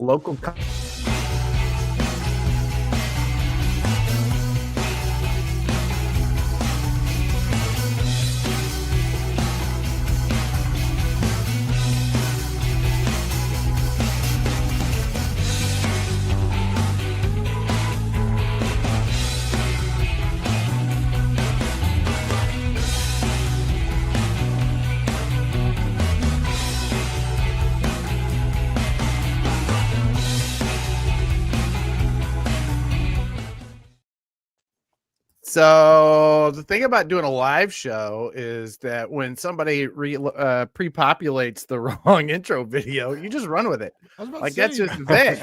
local. So the thing about doing a live show is that when somebody pre-populates the wrong intro video, you just run with it. Like that's just the thing.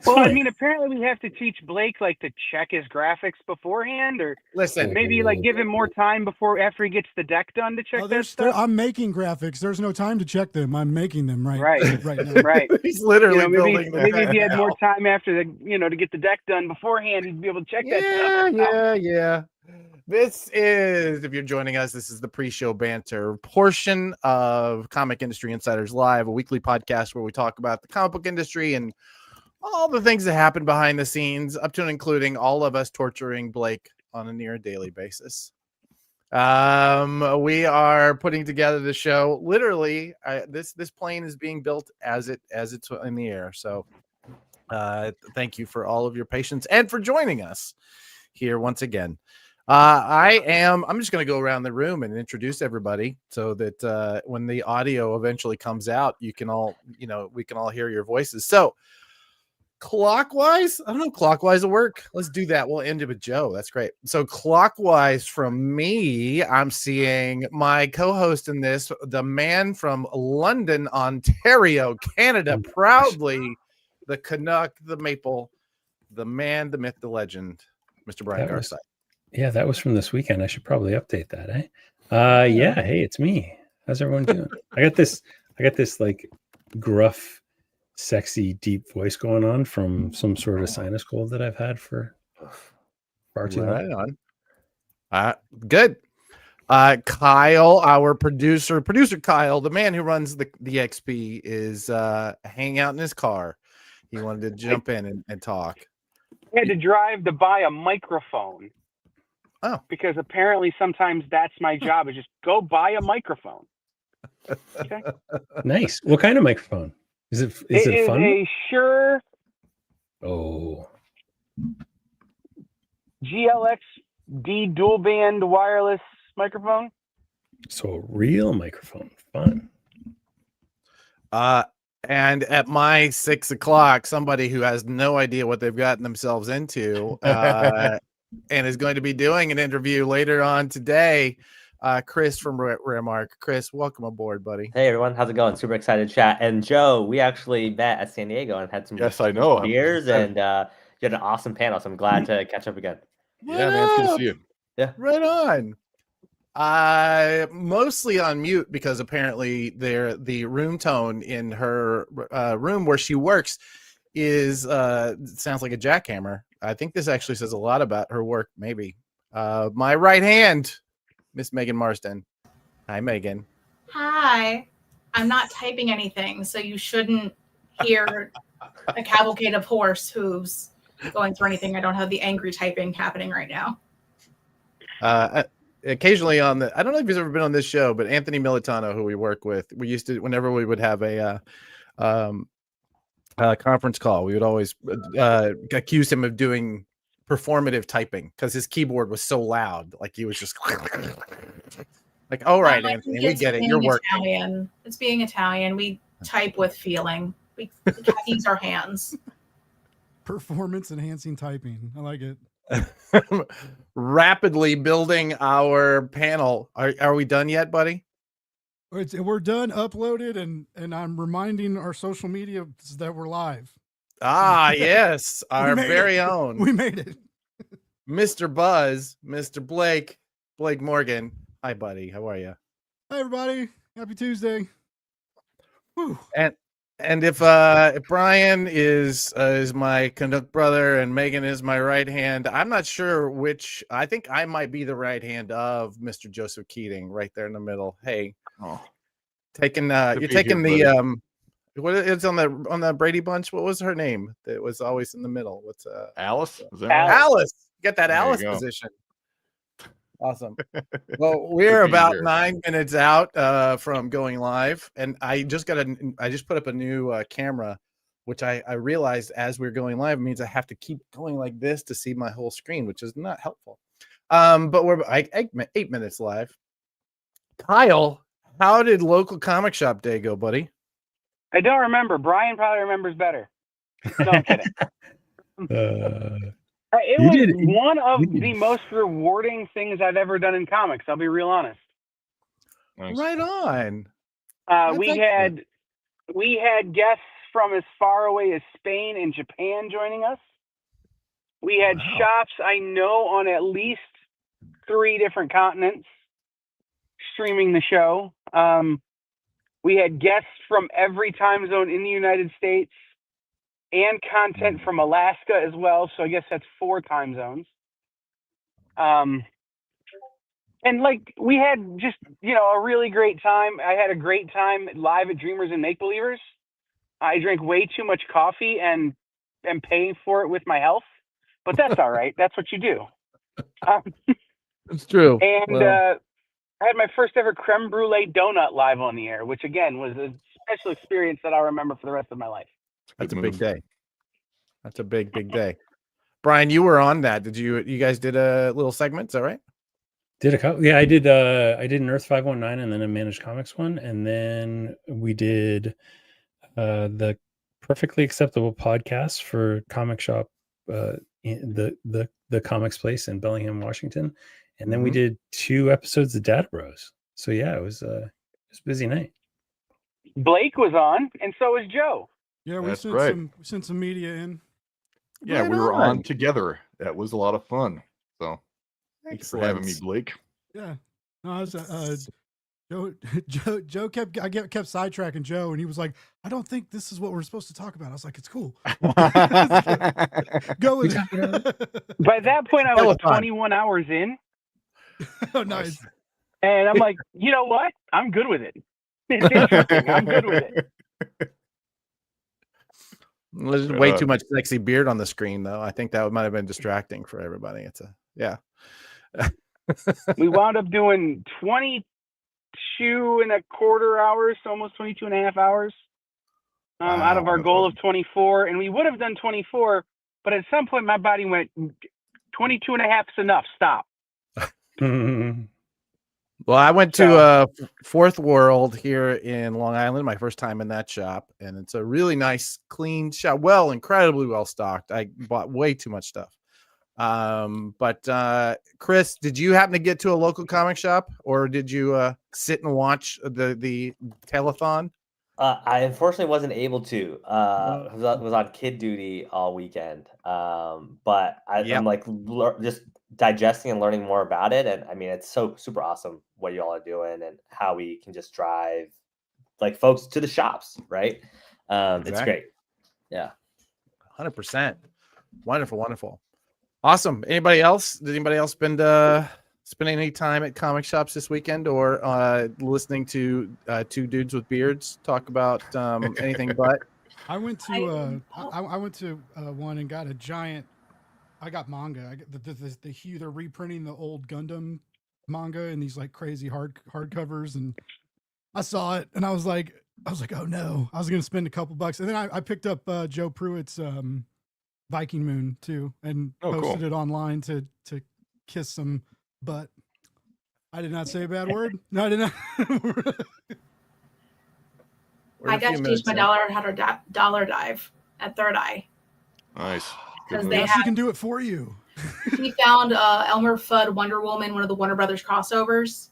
Well, I mean, apparently we have to teach Blake like to check his graphics beforehand, or maybe like give him more time after he gets the deck done to check that stuff. I'm making graphics. There's no time to check them. I'm making them right now. Right. He's literally building. Maybe if he had more time after to get the deck done beforehand, he'd be able to check that stuff. Yeah. This is, if you're joining us, this is the pre-show banter portion of Comic Industry Insiders Live, a weekly podcast where we talk about the comic book industry and all the things that happen behind the scenes, up to and including all of us torturing Blake on a near daily basis. We are putting together the show. Literally, this plane is being built as it's in the air. So, thank you for all of your patience and for joining us here once again. I'm just going to go around the room and introduce everybody so that when the audio eventually comes out, we can all hear your voices. So, clockwise, I don't know, clockwise will work. Let's do that. We'll end it with Joe. That's great. So clockwise from me, I'm seeing my co-host in this, the man from London, Ontario, Canada, proudly the Canuck, the Maple, the man, the myth, the legend, Mr. Brian Garside. Yeah, that was from this weekend. I should probably update that, eh? Hey, it's me. How's everyone doing? I got this like gruff, sexy, deep voice going on from some sort of sinus cold that I've had for far too long. Good. Kyle, our producer Kyle, the man who runs the XP, is hanging out in his car. He wanted to jump in and talk. I had to drive to buy a microphone. Oh, because apparently sometimes that's my job, is just go buy a microphone. Okay. Nice. What kind of microphone? Is it fun? It is a Shure GLX-D dual band wireless microphone. So a real microphone. Fun. And at my 6 o'clock, somebody who has no idea what they've gotten themselves into and is going to be doing an interview later on today, Chris from Raremark. Chris, welcome aboard, buddy. Hey everyone, how's it going? Super excited to chat. And Joe, we actually met at San Diego and had some beers, and you had an awesome panel. So I'm glad to catch up again. Yeah, man, it's good to see you. Yeah, right on. Mostly on mute because apparently the room tone in her room where she works is sounds like a jackhammer. I think this actually says a lot about her work. Maybe my right hand, Miss Megan Marsden. Hi, Megan. Hi. I'm not typing anything, so you shouldn't hear a cavalcade of horse hooves going through anything. I don't have the angry typing happening right now. Occasionally I don't know if he's ever been on this show, but Anthony Militano, who we work with, we used to, whenever we would have a conference call, we would always accuse him of doing performative typing because his keyboard was so loud. Like he was just like, all right, Anthony, we get it. You're working. Italian. It's being Italian. We type with feeling. We use our hands. Performance enhancing typing. I like it. Rapidly building our panel. Are we done yet, buddy? We're done, uploaded, and I'm reminding our social media that we're live. Yes, our very own. We made it. Mr. Buzz, Mr. Blake Morgan. Hi, buddy. How are you? Hi, everybody. Happy Tuesday. Whew. And if Brian is my Canuck brother and Megan is my right hand, I'm not sure which. I think I might be the right hand of Mr. Joseph Keating, right there in the middle. Hey, you're taking the What it's on the Brady Bunch? What was her name? That was always in the middle. What's Alice? Alice. Get that There you Alice go. position. Awesome. Well, we're about 9 minutes out from going live, and I just put up a new camera, which I realized as we're going live means I have to keep going like this to see my whole screen, which is not helpful. But we're 8 minutes live. Kyle, how did local comic shop day go, buddy? I don't remember. Brian probably remembers better. No, I'm kidding. It was one of the most rewarding things I've ever done in comics. I'll be real honest. Nice. Right on. We had guests from as far away as Spain and Japan joining us. We had shops I know on at least 3 different continents streaming the show. We had guests from every time zone in the United States and content from Alaska as well. So I guess that's 4 time zones. And like we had just, a really great time. I had a great time live at Dreamers and Make Believers. I drank way too much coffee and am paying for it with my health, but that's all right. That's what you do. It's true. And I had my first ever creme brulee donut live on the air, which again was a special experience that I'll remember for the rest of my life. That's a big day. That's a big day. Brian, you were on that. Did you guys did a little segment? Is that right? Did a couple? Yeah, I did an Earth 519 and then a Managed Comics one. And then we did the Perfectly Acceptable podcast for Comic Shop, in the Comics Place in Bellingham, Washington. And then we did 2 episodes of Data Bros. So yeah, it was a busy night. Blake was on, and so was Joe. Yeah, we sent some media in. Yeah, we were on together. That was a lot of fun. So thanks for having me, Blake. Yeah. No, I was Joe kept sidetracking Joe, and he was like, "I don't think this is what we're supposed to talk about." I was like, "It's cool." Go with it. By that point, I was 21 hours in. Oh, nice. And I'm like, you know what? I'm good with it. It's interesting. I'm good with it. There's way too much sexy beard on the screen, though. I think that might have been distracting for everybody. We wound up doing 22.25 hours, so almost 22.5 hours out of our goal of 24. And we would have done 24, but at some point my body went, 22.5 is enough. Stop. Well, I went to Fourth World here in Long Island, my first time in that shop, and it's a really nice, clean shop. Incredibly well stocked. I bought way too much stuff. But Chris, did you happen to get to a local comic shop, or did you sit and watch the telethon? I unfortunately wasn't able to. I was on kid duty all weekend. But I'm like just digesting and learning more about it, and I mean it's so super awesome what you all are doing and how we can just drive like folks to the shops, right? Exactly. It's great. Yeah, 100%. Wonderful. Awesome. Anybody else? Did anybody else spend any time at comic shops this weekend, or listening to 2 dudes with beards talk about anything but? I went to I went to one and got a giant. I got manga. I got they're reprinting the old Gundam manga in these like crazy hardcovers, and I saw it and I was like, oh no! I was gonna spend a couple bucks, and then I picked up Joe Pruitt's Viking Moon too, and posted it online to kiss some butt. I did not say a bad word. No, I did not. I got to teach my daughter how to dollar dive at Third Eye. Nice. Because she can do it for you. He found Elmer Fudd Wonder Woman, one of the Warner Brothers crossovers.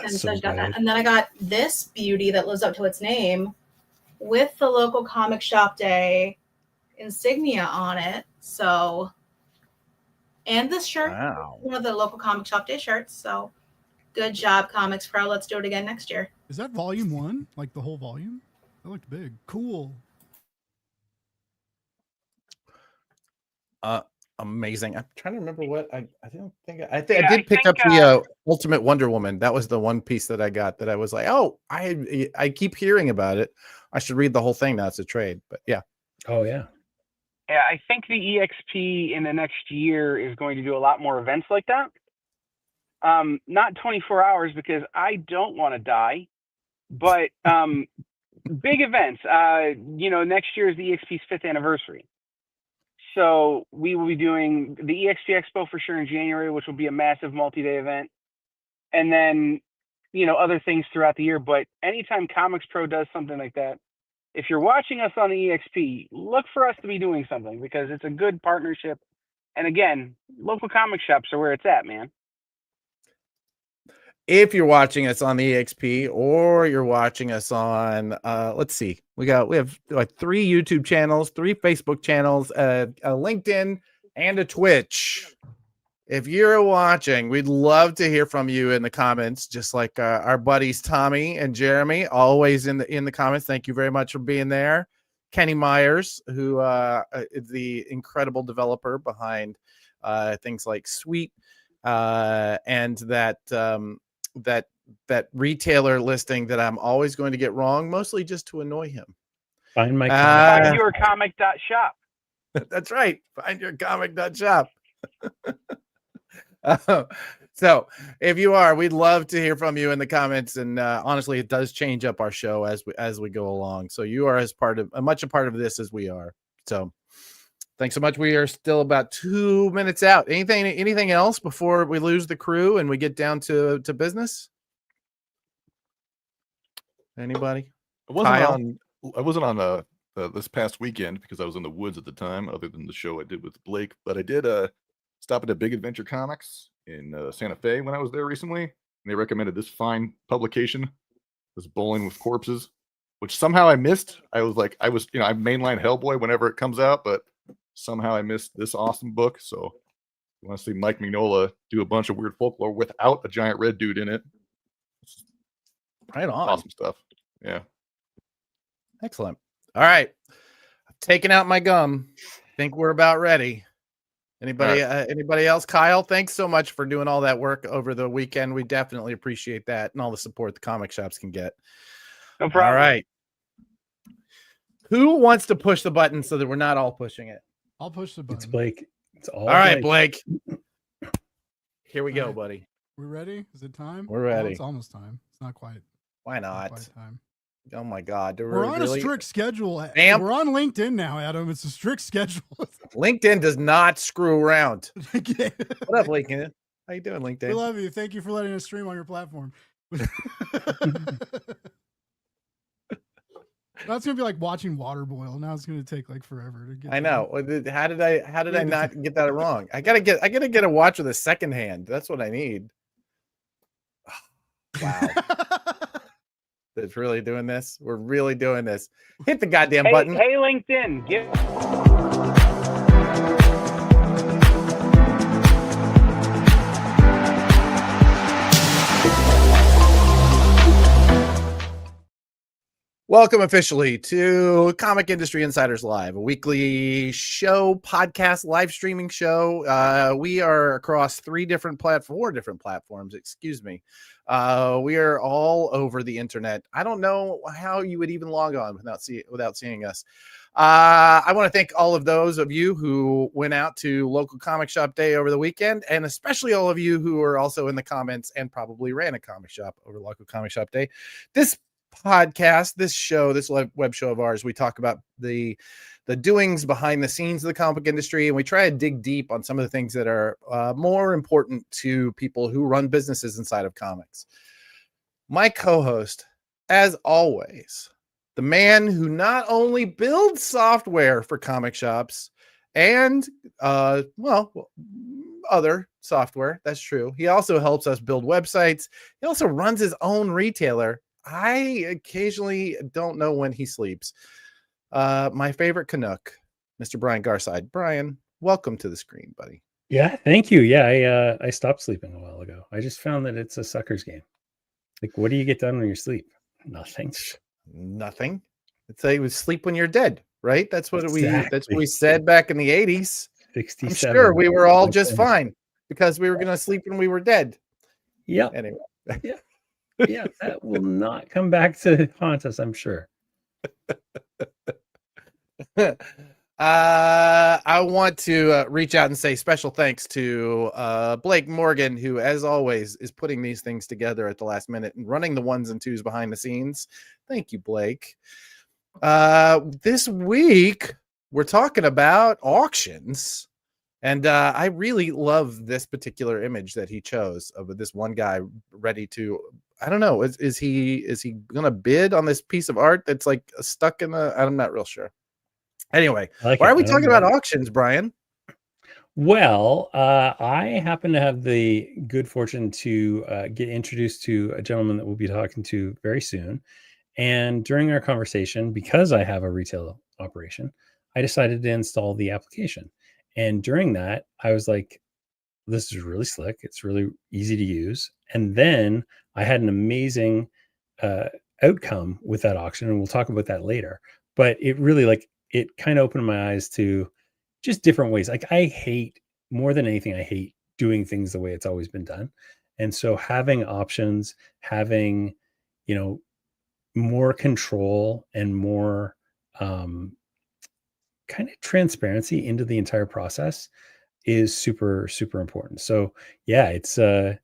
And so I got that. And then I got this beauty that lives up to its name with the local comic shop day insignia on it. So, and this shirt, one of the local comic shop day shirts. So, good job, Comics Pro. Let's do it again next year. Is that volume 1? Like the whole volume? That looked big. Cool. amazing. I'm trying to remember what I don't think I did pick up the Ultimate Wonder Woman. That was the one piece that I got that I was like, oh, I keep hearing about it. I should read the whole thing now. It's a trade, but yeah. Oh yeah. Yeah, I think the EXP in the next year is going to do a lot more events like that. Not 24 hours because I don't want to die, but big events. Next year is the EXP's 5th anniversary. So we will be doing the EXP Expo for sure in January, which will be a massive multi-day event. And then, other things throughout the year. But anytime Comics Pro does something like that, if you're watching us on the EXP, look for us to be doing something because it's a good partnership. And again, local comic shops are where it's at, man. If you're watching us on the EXP or you're watching us on, let's see, we have like 3 YouTube channels, 3 Facebook channels, a LinkedIn, and a Twitch. If you're watching, we'd love to hear from you in the comments, just like our buddies Tommy and Jeremy, always in the comments. Thank you very much for being there. Kenny Myers, who is the incredible developer behind things like Sweet and that retailer listing that I'm always going to get wrong, mostly just to annoy him. Find my findyourcomic.shop. That's right. Findyourcomic.shop. So if you are, we'd love to hear from you in the comments. And honestly, it does change up our show as we go along. So you are much a part of this as we are. So thanks so much. We are still about 2 minutes out. Anything else before we lose the crew and we get down to business? Anybody? I wasn't on this past weekend because I was in the woods at the time, other than the show I did with Blake. But I did stop at a Big Adventure Comics in Santa Fe when I was there recently, and they recommended this fine publication, this Bowling with Corpses, which somehow I missed. I mainline Hellboy whenever it comes out, but somehow I missed this awesome book. So you want to see Mike Mignola do a bunch of weird folklore without a giant red dude in it. Right on. Awesome stuff. Yeah. Excellent. All right. I've taken out my gum. Think we're about ready. Anybody else? Kyle, thanks so much for doing all that work over the weekend. We definitely appreciate that and all the support the comic shops can get. No problem. All right. Who wants to push the button so that we're not all pushing it? I'll push the button. It's Blake. It's all right, Blake. Here we go, buddy. We're ready? Is it time? We're ready. Well, it's almost time. It's not quite. Why not? Quite time. Oh my God. We're on a strict schedule. Damn. We're on LinkedIn now, Adam. It's a strict schedule. LinkedIn does not screw around. Yeah. What up, LinkedIn? How you doing, LinkedIn? We love you. Thank you for letting us stream on your platform. That's gonna be like watching water boil. Now it's gonna take like forever to get. I know. How did I not get that wrong? I gotta get a watch with a second hand. That's what I need. Wow. It's really doing this. We're really doing this. Hit the goddamn button. Hey, LinkedIn. Welcome officially to Comic Industry Insiders Live, a weekly show, podcast, live streaming show. We are across 4 different platforms. Excuse me. We are all over the internet. I don't know how you would even log on without seeing us. I want to thank all of those of you who went out to local comic shop day over the weekend, and especially all of you who are also in the comments and probably ran a comic shop over local comic shop day. This podcast, this show, this web show of ours, we talk about the doings behind the scenes of the comic industry, and we try to dig deep on some of the things that are more important to people who run businesses inside of comics. My co-host, as always, the man who not only builds software for comic shops and other software, that's true, he also helps us build websites. He also runs his own retailer. I occasionally don't know when he sleeps. My favorite Canuck, Mr. Brian Garside. Brian, welcome to the screen, buddy. Yeah, thank you. Yeah, I stopped sleeping a while ago. I just found that it's a sucker's game. Like, what do you get done when you sleep? Nothing. It's like you sleep when you're dead, right? That's what we said back in the 80s. 67. I'm sure we were all just fine because we were going to sleep when we were dead. Yep. Anyway. Yeah, that will not come back to haunt us, I'm sure. I want to reach out and say special thanks to Blake Morgan, who, as always, is putting these things together at the last minute and running the ones and twos behind the scenes. Thank you, Blake. This week, we're talking about auctions. And I really love this particular image that he chose of this one guy ready to, I don't know, is he gonna bid on this piece of art that's like stuck in I'm not real sure. Anyway, why are we talking about auctions, Brian? Well, I happen to have the good fortune to get introduced to a gentleman that we'll be talking to very soon. And during our conversation, because I have a retail operation, I decided to install the application. And during that, I was like, this is really slick. It's really easy to use. And then I had an amazing outcome with that auction. And we'll talk about that later. But it really it kind of opened my eyes to just different ways. Like more than anything, I hate doing things the way it's always been done. And so having options, having, more control and more kind of transparency into the entire process is super, super important. So yeah, it's this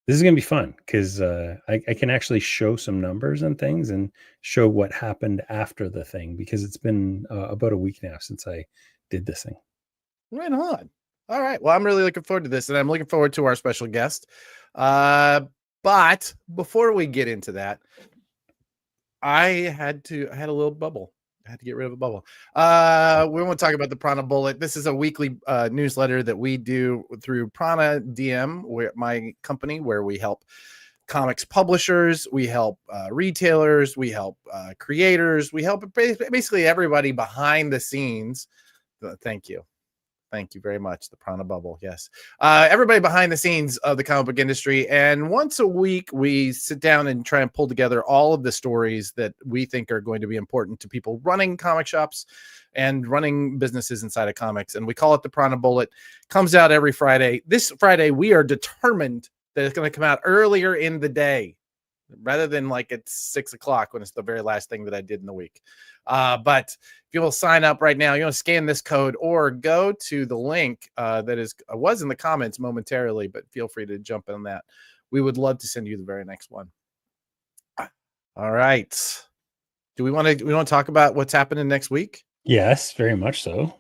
is going to be fun because I can actually show some numbers and things and show what happened after the thing, because it's been about a week now since I did this thing. Right on. All right. Well, I'm really looking forward to this, and I'm looking forward to our special guest. But before we get into that, I had a little bubble. I had to get rid of a bubble. We want to talk about the Prana Bullet. This is a weekly newsletter that we do through Prana DM, my company, where we help comics publishers, we help retailers, we help creators, we help basically everybody behind the scenes. Thank you. Thank you very much. The Prana Bubble. Yes. Everybody behind the scenes of the comic book industry. And once a week, we sit down and try and pull together all of the stories that we think are going to be important to people running comic shops and running businesses inside of comics. And we call it the Prana Bullet. Comes out every Friday. This Friday, we are determined that it's going to come out earlier in the day rather than like at 6 o'clock when it's the very last thing that I did in the week. But if you will sign up right now, you want to scan this code or go to the link that was in the comments momentarily, but feel free to jump on that. We would love to send you the very next one. All right. Do we want to talk about what's happening next week? Yes, very much so.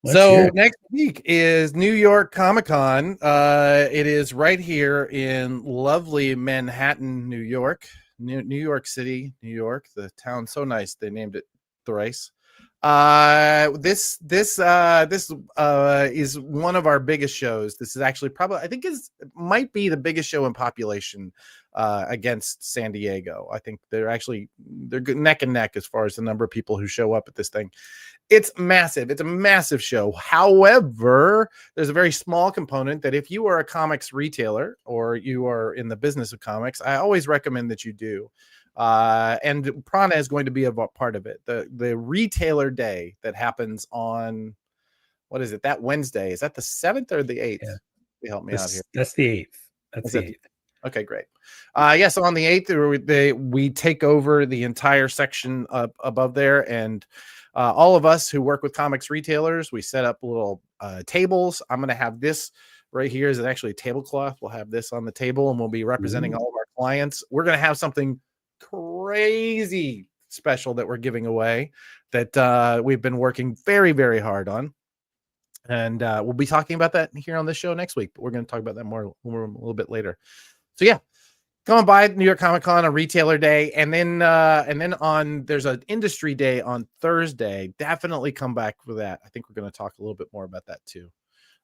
So next week is New York Comic-Con. It is right here in lovely Manhattan, New York. New York City, New York. The town so nice they named it thrice. This is one of our biggest shows. This is actually probably, I think, might be the biggest show in population against San Diego. I think they're good neck and neck as far as the number of people who show up at this thing. It's massive. It's a massive show. However, there's a very small component that if you are a comics retailer or you are in the business of comics, I always recommend that you do. And Prana is going to be a part of it. The retailer day that happens on, what is it? That Wednesday. Is that the 7th or the 8th? Yeah. Help me out here. That's the 8th. That's the 8th. Okay, great. So on the 8th, we take over the entire section above there, and all of us who work with comics retailers, we set up little tables. I'm going to have this right here is actually a tablecloth. We'll have this on the table, and we'll be representing all of our clients. We're going to have something crazy special that we're giving away that we've been working very, very hard on. And we'll be talking about that here on this show next week, but we're going to talk about that more a little bit later. So yeah, come on by New York Comic Con on Retailer Day, and then there's an Industry Day on Thursday. Definitely come back for that. I think we're going to talk a little bit more about that too.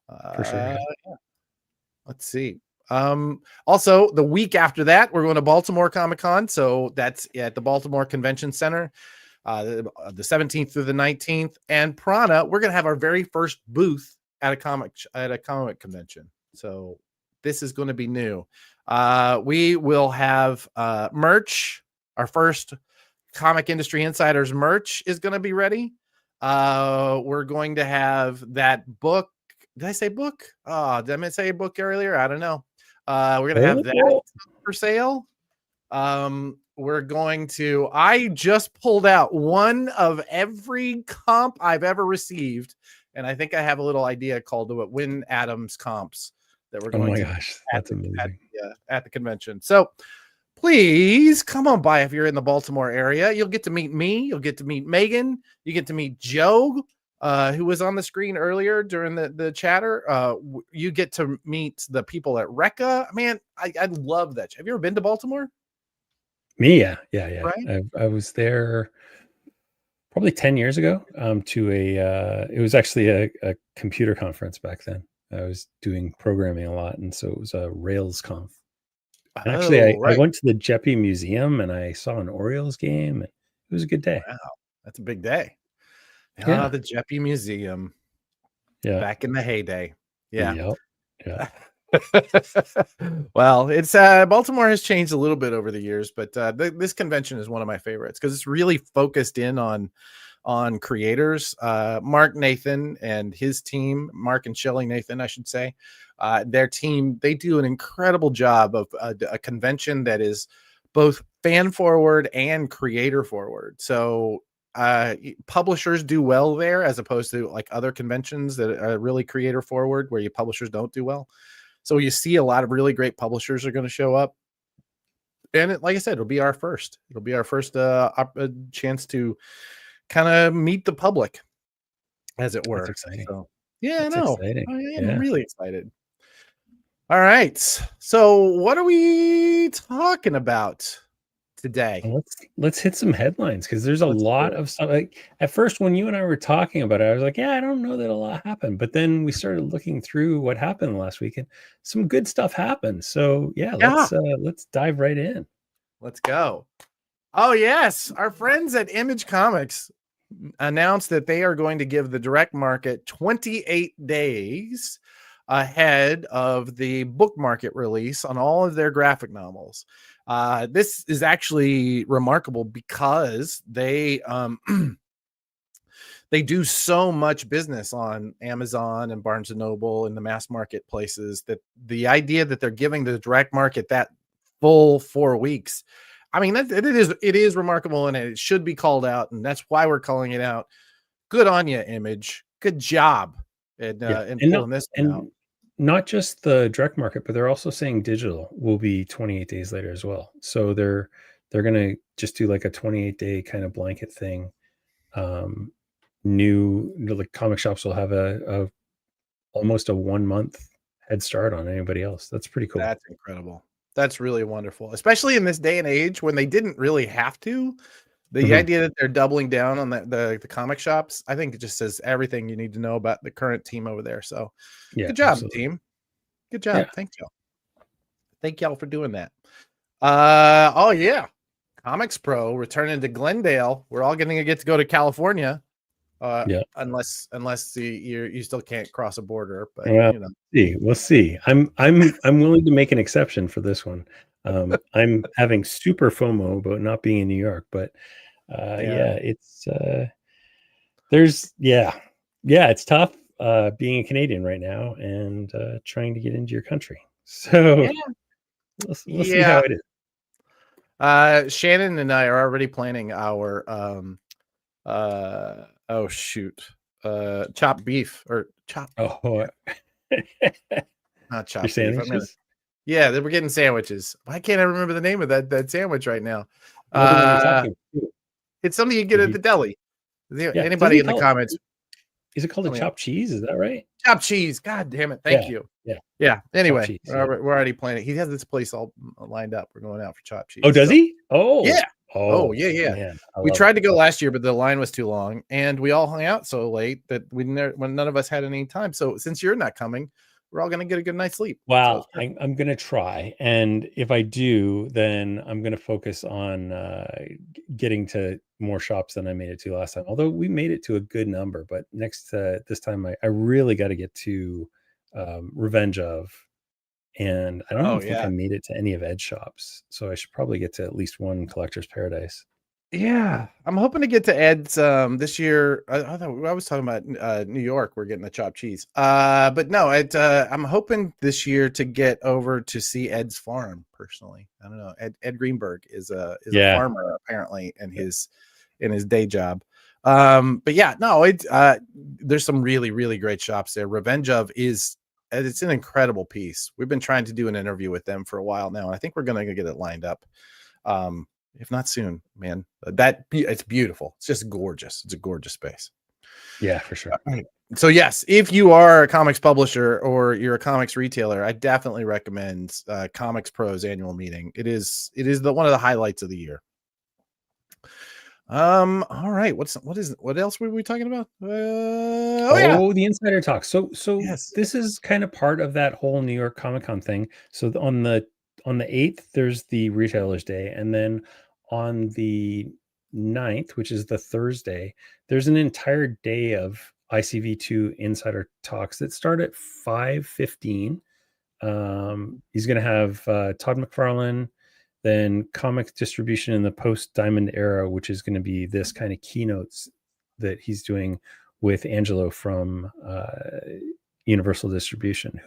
For sure. Yeah. Let's see. Also, the week after that, we're going to Baltimore Comic Con, so that's at the Baltimore Convention Center, the 17th through the 19th. And Prana, we're going to have our very first booth at a comic convention. So this is going to be new. We will have merch. Our first Comic Industry Insiders merch is going to be ready. We're going to have that book. Did I say book? Oh, did I say book earlier? I don't know. We're gonna have that for sale. I just pulled out one of every comp I've ever received, and I think I have a little idea called the Win Adams comps that we're going to. Gosh, that's amazing. At the convention. So please come on by if you're in the Baltimore area. You'll get to meet me. You'll get to meet Megan. You get to meet Joe, who was on the screen earlier during the chatter. You get to meet the people at Recca. Man, I love that. Have you ever been to Baltimore? Me, yeah. Right? I was there probably 10 years ago. It was actually a computer conference back then. I was doing programming a lot, and so it was a Rails conf. And actually, I went to the Jeppy Museum and I saw an Orioles game. And it was a good day. Wow, that's a big day. Yeah, the Jeppy Museum. Yeah, back in the heyday. Yeah. Yep. Yeah. Well, it's Baltimore has changed a little bit over the years, but this convention is one of my favorites because it's really focused in on creators. Mark Nathan and his team, Mark and Shelly Nathan, I should say, their team, they do an incredible job of a convention that is both fan forward and creator forward. So publishers do well there as opposed to like other conventions that are really creator forward where publishers don't do well. So you see a lot of really great publishers are going to show up. And like I said, it'll be our first chance to kind of meet the public, as it were. That's exciting. So, yeah, That's I know. exciting. I'm really excited. All right. So what are we talking about today? Well, let's hit some headlines because there's a lot of stuff. Like at first, when you and I were talking about it, I was like, "Yeah, I don't know that a lot happened." But then we started looking through what happened last week, and some good stuff happened. So let's dive right in. Let's go. Oh yes, our friends at Image Comics announced that they are going to give the direct market 28 days ahead of the book market release on all of their graphic novels. This is actually remarkable because they they do so much business on Amazon and Barnes and Noble and the mass marketplaces that the idea that they're giving the direct market that full 4 weeks, I mean, it is remarkable, and it should be called out, and that's why we're calling it out. Good on you, Image. Good job in pulling this one out. Not just the direct market, but they're also saying digital will be 28 days later as well. So they're going to just do like a 28-day kind of blanket thing. Like comic shops will have a almost a 1 month head start on anybody else. That's pretty cool. That's incredible. That's really wonderful, especially in this day and age when they didn't really have to. The idea that they're doubling down on the comic shops, I think it just says everything you need to know about the current team over there. So good job, team. Good job. Yeah. Thank y'all. Thank y'all for doing that. Oh yeah. Comics Pro returning to Glendale. We're all going to get to go to California. Unless you still can't cross a border, but we'll see. I'm willing to make an exception for this one. I'm having super FOMO about not being in New York, but it's it's tough being a Canadian right now and trying to get into your country. So we'll see how it is. Shannon and I are already planning our chopped beef or chopped. Not chopped beef. We're getting sandwiches. Why can't I remember the name of that sandwich right now? It's something you get at the deli. Anybody in the comments? Is it called a chopped cheese? Is that right? Chopped cheese. God damn it. Thank you. Yeah. Anyway, cheese, we're already planning. He has this place all lined up. We're going out for chopped cheese. Oh, does he? Oh, yeah. Man, we tried to go last year, but the line was too long, and we all hung out so late that when none of us had any time. So since you're not coming, we're all going to get a good night's sleep. Wow, so I'm going to try, and if I do, then I'm going to focus on getting to more shops than I made it to last time. Although we made it to a good number, but this time I really got to get to Revenge of. And I don't think I made it to any of Ed's shops, so I should probably get to at least one Collector's Paradise. Yeah, I'm hoping to get to Ed's this year. I thought I was talking about New York. We're getting the chopped cheese. But no, I'm hoping this year to get over to see Ed's farm personally. I don't know. Ed Greenberg is a farmer apparently in his day job. But yeah, no, there's some really, really great shops there. Revenge of it's an incredible piece. We've been trying to do an interview with them for a while now, and I think we're going to get it lined up. If not soon, man. It's beautiful. It's just gorgeous. It's a gorgeous space. Yeah, for sure. So yes, if you are a comics publisher or you're a comics retailer, I definitely recommend Comics Pro's annual meeting. It is one of the highlights of the year. All right. What else were we talking about? The insider talk. So yes. This is kind of part of that whole New York Comic Con thing. So on the 8th, there's the Retailers Day, and then on the 9th, which is the Thursday, there's an entire day of ICV2 insider talks that start at 5:15. He's going to have Todd McFarlane, then comic distribution in the post-Diamond era, which is going to be this kind of keynotes that he's doing with Angelo from Universal Distribution,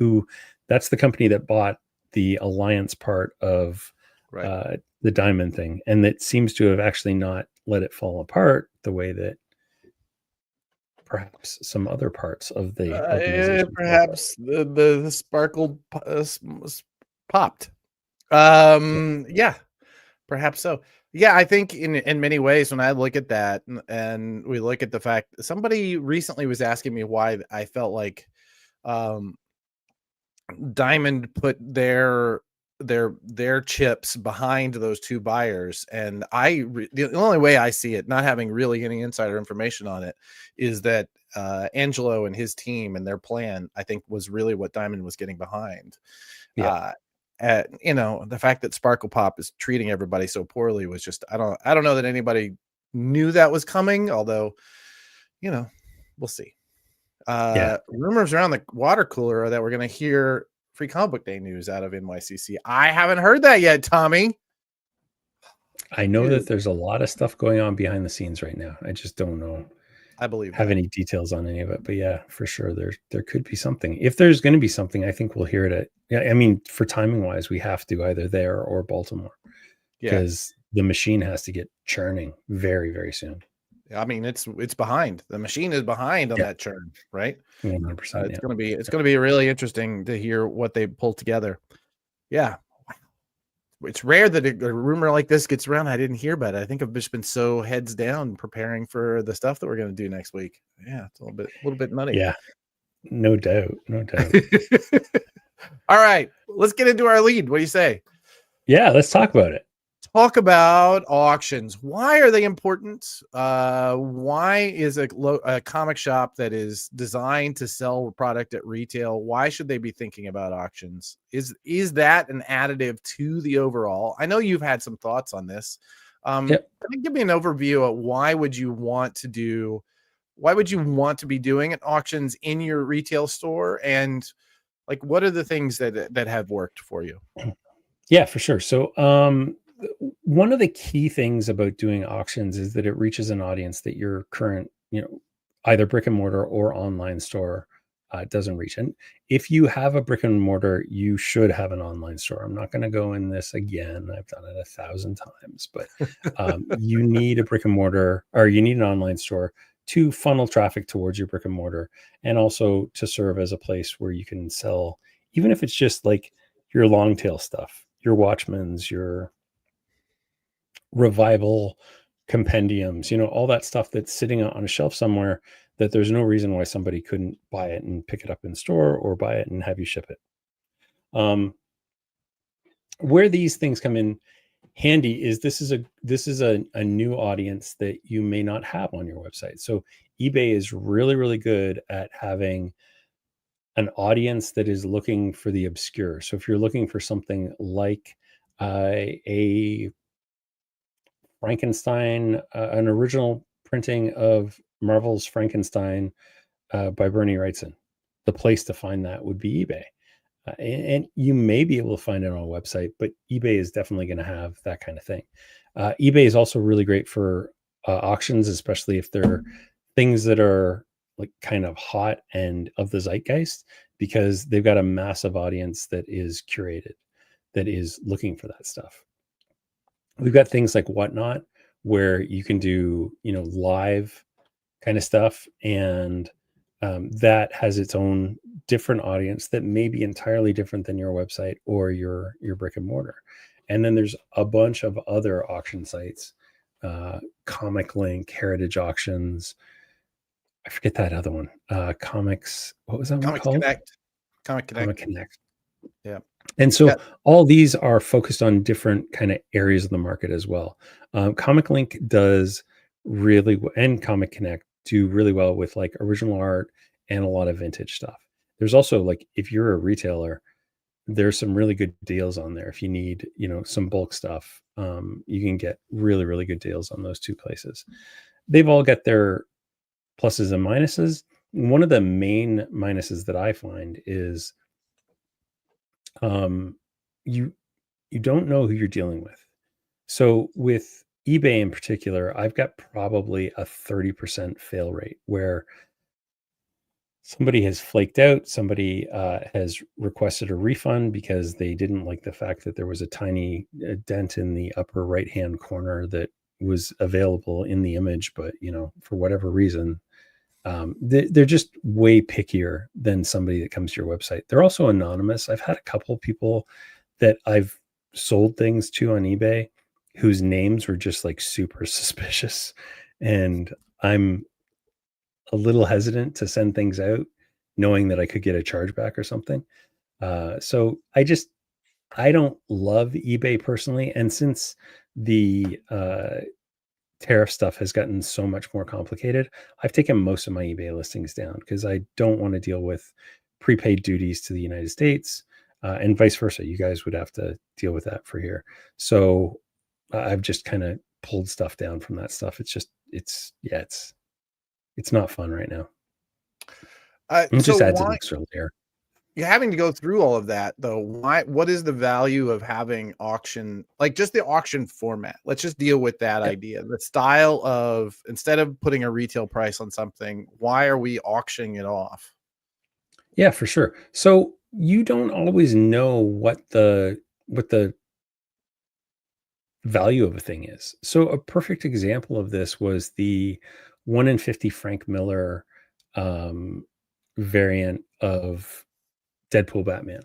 that's the company that bought the Alliance part of the Diamond thing, and that seems to have actually not let it fall apart the way that perhaps some other parts of the organization perhaps the sparkle popped. Yeah, perhaps so. Yeah, I think in many ways, when I look at that and we look at the fact, somebody recently was asking me why I felt like Diamond put their chips behind those two buyers, and the only way I see it, not having really any insider information on it, is that Angelo and his team and their plan, I think, was really what Diamond was getting behind. The fact that Sparkle Pop is treating everybody so poorly was just, I don't know that anybody knew that was coming, although we'll see. Rumors around the water cooler are that we're going to hear Free Comic Book Day news out of NYCC. I haven't heard that yet, Tommy. I know that there's a lot of stuff going on behind the scenes right now. I just don't know. I believe have any details on any of it, but yeah, for sure there could be something. If there's going to be something, I think we'll hear it I mean, for timing wise, we have to either there or Baltimore, because the machine has to get churning very, very soon. I mean, it's behind. The machine is behind on that churn, right? 100%. It's going to be really interesting to hear what they pull together. Yeah. It's rare that a rumor like this gets around. I didn't hear about it. I think I've just been so heads down preparing for the stuff that we're going to do next week. Yeah, it's a little bit nutty. Yeah, no doubt. All right, let's get into our lead. What do you say? Yeah, let's talk about it. Talk about auctions. Why are they important? Why is a comic shop that is designed to sell product at retail, why should they be thinking about auctions? Is that an additive to the overall? I know you've had some thoughts on this. Give me an overview of why would you want to be doing at auctions in your retail store, and like what are the things that have worked for you? Yeah, for sure. So one of the key things about doing auctions is that it reaches an audience that your current, either brick and mortar or online store doesn't reach. And if you have a brick and mortar, you should have an online store. I'm not going to go in this again. I've done it 1,000 times, but you need a brick and mortar, or you need an online store to funnel traffic towards your brick and mortar, and also to serve as a place where you can sell, even if it's just like your long tail stuff, your Watchmans, your Revival compendiums, all that stuff that's sitting on a shelf somewhere that there's no reason why somebody couldn't buy it and pick it up in store, or buy it and have you ship it. Where these things come in handy is this is a new audience that you may not have on your website. So eBay is really, really good at having an audience that is looking for the obscure. So if you're looking for something like a Frankenstein, an original printing of Marvel's Frankenstein by Bernie Wrightson, the place to find that would be eBay. And you may be able to find it on a website, but eBay is definitely going to have that kind of thing. eBay is also really great for auctions, especially if they're things that are like kind of hot and of the zeitgeist, because they've got a massive audience that is curated, that is looking for that stuff. We've got things like Whatnot, where you can do, live kind of stuff, and that has its own different audience that may be entirely different than your website or your brick and mortar. And then there's a bunch of other auction sites, Comic Link, Heritage Auctions. I forget that other one. Comics. What was that one called? Comic Connect. Yeah. And so all these are focused on different kind of areas of the market as well. Comic Link does really, and Comic Connect do really well with like original art and a lot of vintage stuff. There's also like, if you're a retailer, there's some really good deals on there. If you need, some bulk stuff, you can get really, really good deals on those two places. They've all got their pluses and minuses. One of the main minuses that I find is you don't know who you're dealing with. So with eBay in particular, I've got probably a 30% fail rate where somebody has flaked out, somebody has requested a refund because they didn't like the fact that there was a tiny dent in the upper right-hand corner that was available in the image, but for whatever reason, they're just way pickier than somebody that comes to your website. They're also anonymous. I've had a couple people that I've sold things to on eBay whose names were just like super suspicious, and I'm a little hesitant to send things out knowing that I could get a chargeback or something. So I don't love eBay personally. And since the tariff stuff has gotten so much more complicated, I've taken most of my eBay listings down because I don't want to deal with prepaid duties to the United States, and vice versa. You guys would have to deal with that for here. So I've just kind of pulled stuff down from that stuff. It's not fun right now. It just adds an extra layer. You're having to go through all of that though. What is the value of having auction, like just the auction format? Let's just deal with that idea. The style of, instead of putting a retail price on something, why are we auctioning it off? Yeah, for sure. So you don't always know what the value of a thing is. So a perfect example of this was the 1 in 50 Frank Miller variant of Deadpool Batman.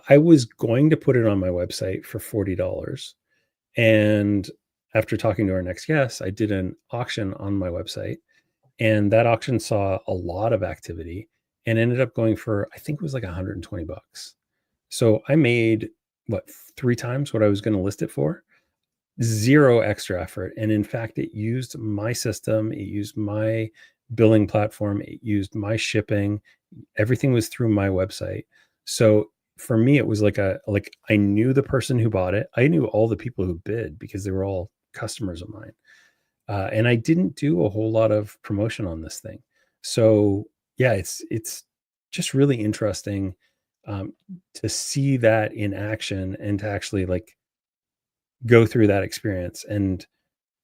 I was going to put it on my website for $40. And after talking to our next guest, I did an auction on my website, and that auction saw a lot of activity and ended up going for, I think it was like $120. So I made 3 times what I was going to list it for. Zero extra effort. And in fact, it used my system. It used my billing platform. It used my shipping. Everything was through my website. So for me, it was like I knew the person who bought it. I knew all the people who bid because they were all customers of mine. And I didn't do a whole lot of promotion on this thing. So yeah, it's just really interesting to see that in action and to actually like go through that experience. And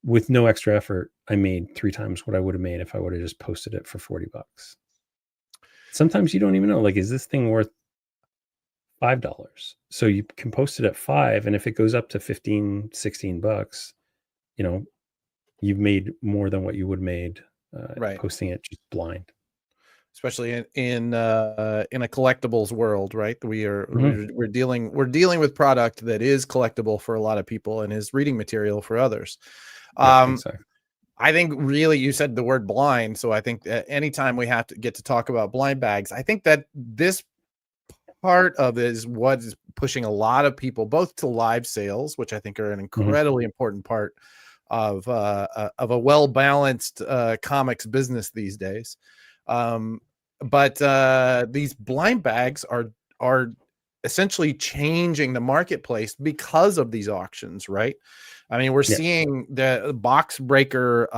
with no extra effort, I made 3 times what I would have made if I would have just posted it for $40. Sometimes you don't even know, like, is this thing worth $5? So you can post it at $5, and if it goes up to $15, $16, you've made more than what you would have made posting it just blind. Especially in a collectibles world, right? We're dealing with product that is collectible for a lot of people and is reading material for others. Exactly. I think really you said the word blind. So I think that anytime we have to get to talk about blind bags, I think that this part of it is what is pushing a lot of people both to live sales, which I think are an incredibly important part of a well-balanced comics business these days. But these blind bags are essentially changing the marketplace because of these auctions, right? I mean, we're seeing the box breaker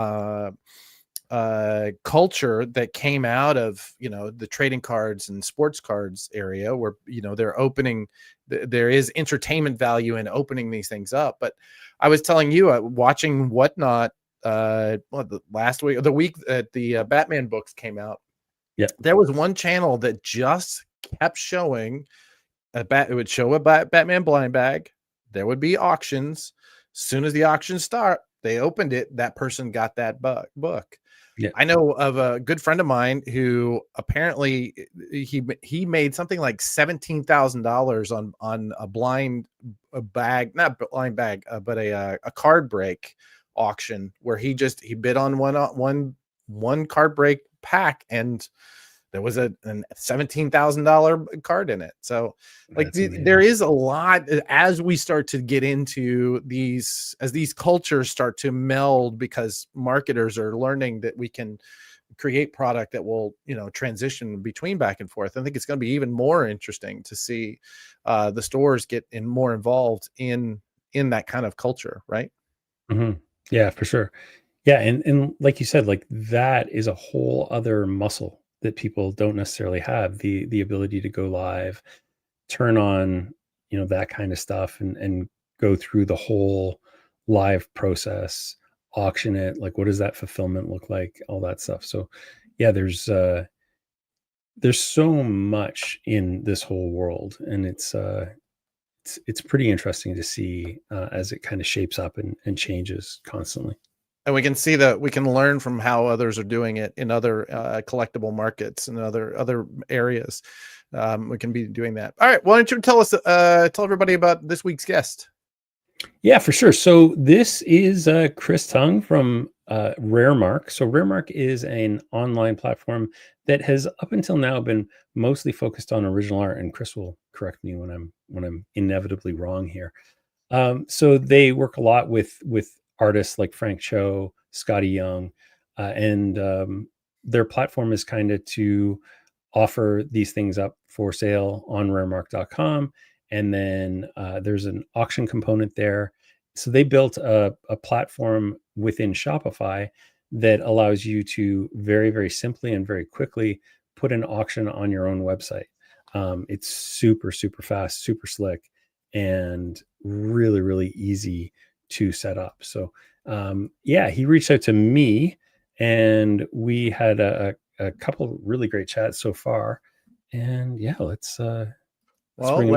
culture that came out of, the trading cards and sports cards area where, they're opening, there is entertainment value in opening these things up. But I was telling you, watching Whatnot, the last week, or the week that the Batman books came out. Yeah, there was one channel that just kept showing it would show a Batman blind bag. There would be auctions. As soon as the auctions start, they opened it. That person got that book. Yeah. I know of a good friend of mine who apparently he made something like $17,000 on a bag, not blind bag, but a card break auction where he bid on one card break pack, and there was a $17,000 card in it. So like there is a lot as we start to get into these, as these cultures start to meld, because marketers are learning that we can create product that will, transition between back and forth. I think it's going to be even more interesting to see the stores get more involved in that kind of culture. Right. Mm-hmm. Yeah, for sure. Yeah. And like you said, like that is a whole other muscle that people don't necessarily have, the ability to go live, turn on, that kind of stuff, and go through the whole live process, auction it. Like, what does that fulfillment look like? All that stuff. So yeah, there's so much in this whole world, and it's pretty interesting to see as it kind of shapes up and changes constantly. And we can see that we can learn from how others are doing it in other collectible markets and other areas. We can be doing that. All right. Why don't you tell everybody about this week's guest? Yeah, for sure. So this is Chris Tung from Raremark. So Raremark is an online platform that has up until now been mostly focused on original art. And Chris will correct me when I'm inevitably wrong here. So they work a lot with artists like Frank Cho, Scotty Young, and their platform is kind of to offer these things up for sale on raremark.com. And then there's an auction component there. So they built a platform within Shopify that allows you to very, very simply and very quickly put an auction on your own website. It's super, super fast, super slick, and really, really easy to set up. So he reached out to me, and we had a couple really great chats so far. And yeah, let's bring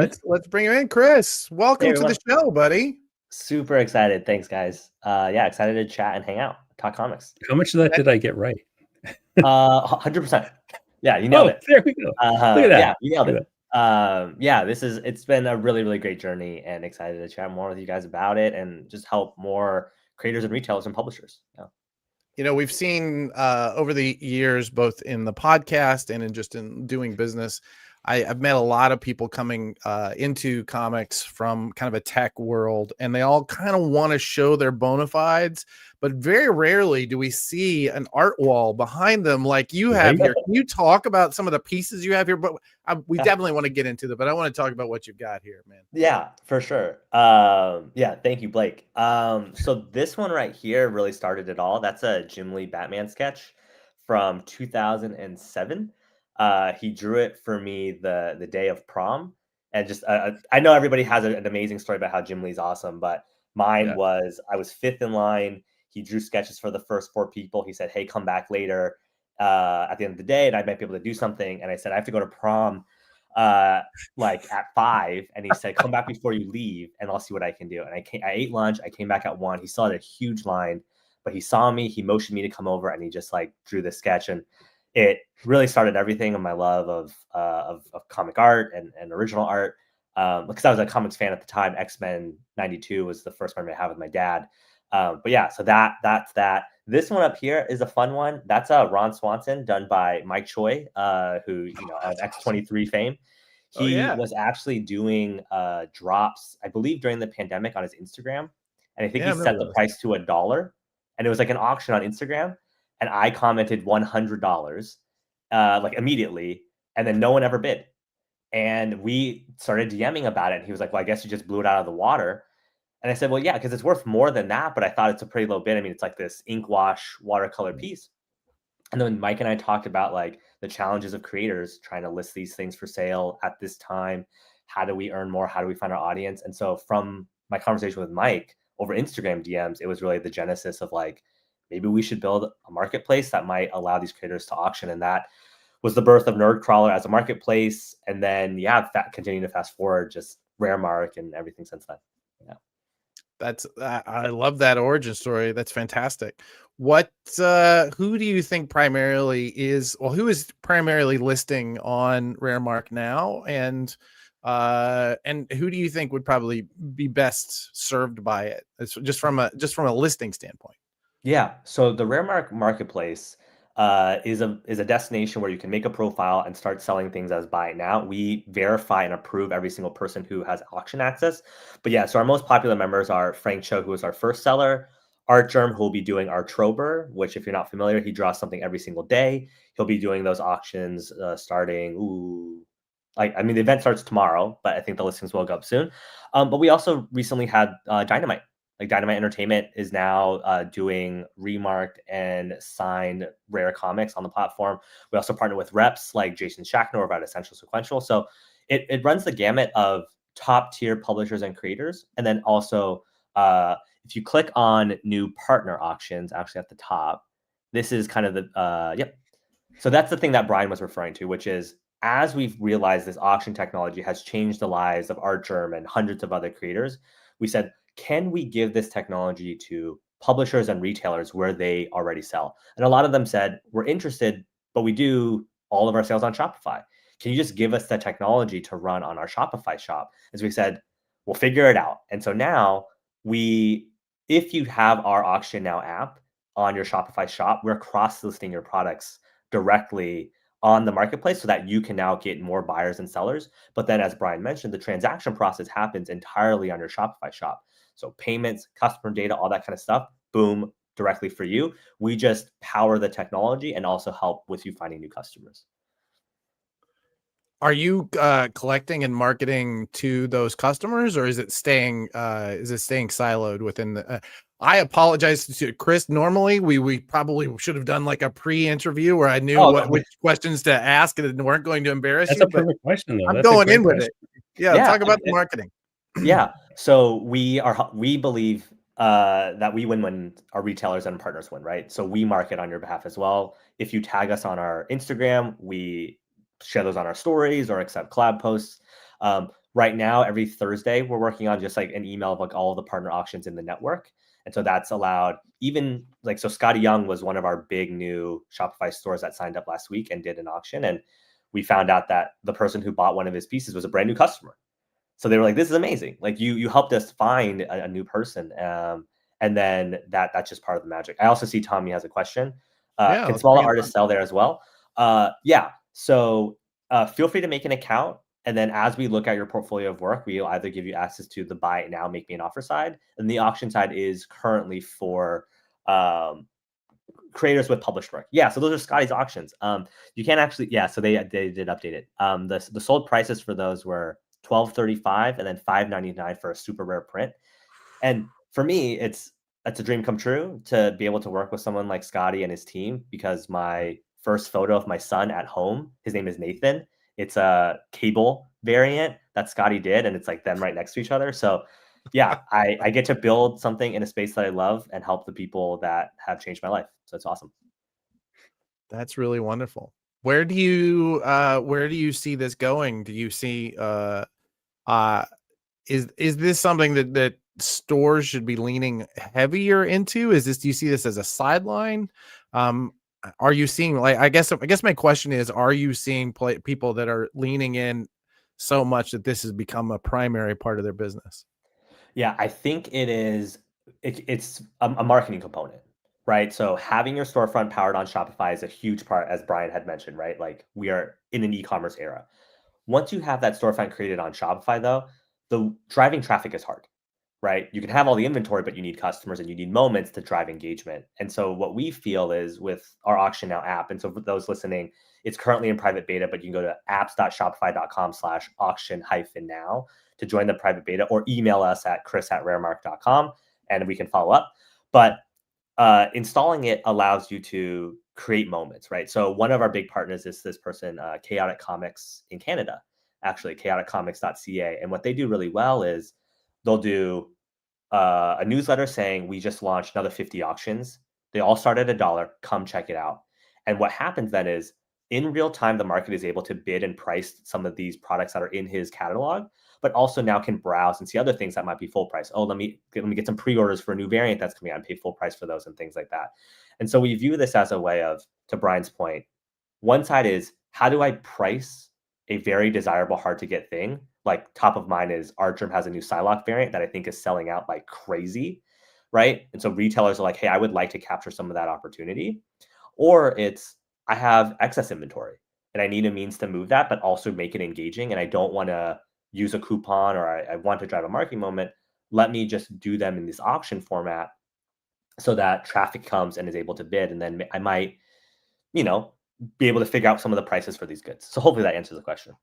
him in. Chris, welcome to the show, buddy. Super excited. Thanks, guys. Excited to chat and hang out, talk comics. How much of that did I get right? 100%. Yeah, you nailed it. There we go. Look at that. Yeah, you nailed it. It's been a really, really great journey, and excited to chat more with you guys about it and just help more creators and retailers and publishers. Yeah. We've seen over the years, both in the podcast and in doing business, I've met a lot of people coming into comics from kind of a tech world, and they all kind of want to show their bona fides, but very rarely do we see an art wall behind them like you have here. Can you talk about some of the pieces you have here? But we definitely want to get into them, but I want to talk about what you've got here, man. Yeah, for sure. Thank you, Blake. So this one right here really started it all. That's a Jim Lee Batman sketch from 2007. He drew it for me the day of prom, and just I know everybody has an amazing story about how Jim Lee's awesome, but mine was, I was fifth in line. He drew sketches for the first 4 people. He said, "Hey, come back later at the end of the day, and I might be able to do something." And I said, "I have to go to prom like at 5." And he said, "Come back before you leave, and I'll see what I can do." And I ate lunch. I came back at 1. He saw a huge line, but he saw me. He motioned me to come over, and he just like drew the sketch, and it really started everything in my love of comic art and original art. Because I was a comics fan at the time. X-Men '92 was the first one I had with my dad. So that's that. This one up here is a fun one. That's Ron Swanson, done by Mike Choi, who of X23 fame. He was actually doing drops, I believe, during the pandemic on his Instagram, and I think he set the price to $1, and it was like an auction on Instagram. And I commented $100 like immediately, and then no one ever bid. And we started DMing about it, and he was like, "Well, I guess you just blew it out of the water." And I said, "Well, yeah, because it's worth more than that, but I thought it's a pretty low bid. I mean, it's like this ink wash watercolor piece." And then Mike and I talked about like the challenges of creators trying to list these things for sale at this time. How do we earn more? How do we find our audience? And so from my conversation with Mike, over Instagram DMs, it was really the genesis of like, maybe we should build a marketplace that might allow these creators to auction. And that was the birth of Nerdcrawler as a marketplace. And then, continuing to fast forward, just Raremark and everything since then. Yeah. I love that origin story. That's fantastic. Who do you think who is primarily listing on Raremark now? And who do you think would probably be best served by it? It's just from a listing standpoint. Yeah. So the Raremark marketplace is a destination where you can make a profile and start selling things as buy it now. We verify and approve every single person who has auction access. But yeah, so our most popular members are Frank Cho, who is our first seller, Artgerm, who will be doing our Trober, which if you're not familiar, he draws something every single day. He'll be doing those auctions starting, the event starts tomorrow, but I think the listings will go up soon. But we also recently had Dynamite. Like Dynamite Entertainment is now doing remarked and signed rare comics on the platform. We also partner with reps like Jason Shacknor about Essential Sequential. So it runs the gamut of top tier publishers and creators. And then also, if you click on new partner auctions, actually at the top, this is kind of the, So that's the thing that Brian was referring to, which is as we've realized this auction technology has changed the lives of Artgerm and hundreds of other creators, we said, can we give this technology to publishers and retailers where they already sell? And a lot of them said, we're interested, but we do all of our sales on Shopify. Can you just give us the technology to run on our Shopify shop? As we said, we'll figure it out. And so now if you have our Auction Now app on your Shopify shop, we're cross-listing your products directly on the marketplace so that you can now get more buyers and sellers. But then as Brian mentioned, the transaction process happens entirely on your Shopify shop. So payments, customer data, all that kind of stuff, boom, directly for you. We just power the technology and also help with you finding new customers. Are you collecting and marketing to those customers, or is it staying siloed within the? I apologize to Chris. Normally, we probably should have done like a pre-interview where I knew which questions to ask and weren't going to embarrass you. That's a perfect question, though. I'm going in with it. Yeah, talk about the marketing. Yeah, so we believe that we win when our retailers and partners win, right? So we market on your behalf as well. If you tag us on our Instagram, we share those on our stories or accept collab posts. Right now, every Thursday, we're working on just like an email of like all of the partner auctions in the network. And so that's allowed even like, so Scotty Young was one of our big new Shopify stores that signed up last week and did an auction. And we found out that the person who bought one of his pieces was a brand new customer. So they were like, this is amazing. Like you helped us find a new person. And then that's just part of the magic. I also see Tommy has a question. Can smaller artists sell there as well? So feel free to make an account. And then as we look at your portfolio of work, we'll either give you access to the buy it now, make me an offer side. And the auction side is currently for creators with published work. Yeah, so those are Scotty's auctions. You can't actually, so they did update it. The sold prices for those were $12.35 and then $5.99 for a super rare print. And for me, it's a dream come true to be able to work with someone like Scotty and his team, because my first photo of my son at home, his name is Nathan. It's a cable variant that Scotty did, and it's like them right next to each other. So yeah, I get to build something in a space that I love and help the people that have changed my life. So it's awesome. That's really wonderful. Where do you see this going? Do you see is this something that stores should be leaning heavier into? Do you see this as a sideline? Are you seeing, like, I guess my question is, are you seeing people that are leaning in so much that this has become a primary part of their business? Yeah, I think it's a marketing component, right? So having your storefront powered on Shopify is a huge part, as Brian had mentioned, right? Like we are in an e-commerce era. Once you have that storefront created on Shopify, though, the driving traffic is hard, right? You can have all the inventory, but you need customers and you need moments to drive engagement. And so what we feel is with our Auction Now app, and so for those listening, it's currently in private beta, but you can go to apps.shopify.com/auction-now to join the private beta, or email us at chris@raremark.com and we can follow up. But installing it allows you to create moments, right? So one of our big partners is this person, Chaotic Comics in Canada, actually chaoticcomics.ca. And what they do really well is they'll do a newsletter saying we just launched another 50 auctions. They all start at $1. Come check it out. And what happens then is in real time, the market is able to bid and price some of these products that are in his catalog, but also now can browse and see other things that might be full price. Oh, let me get some pre-orders for a new variant that's coming out and pay full price for those and things like that. And so we view this as a way of, to Brian's point, one side is how do I price a very desirable, hard to get thing? Like top of mind is Archer has a new Psylocke variant that I think is selling out like crazy, right? And so retailers are like, hey, I would like to capture some of that opportunity. Or it's, I have excess inventory and I need a means to move that, but also make it engaging. And I don't want to use a coupon or I want to drive a marketing moment. Let me just do them in this auction format so that traffic comes and is able to bid. And then I might, you know, be able to figure out some of the prices for these goods. So hopefully that answers the question.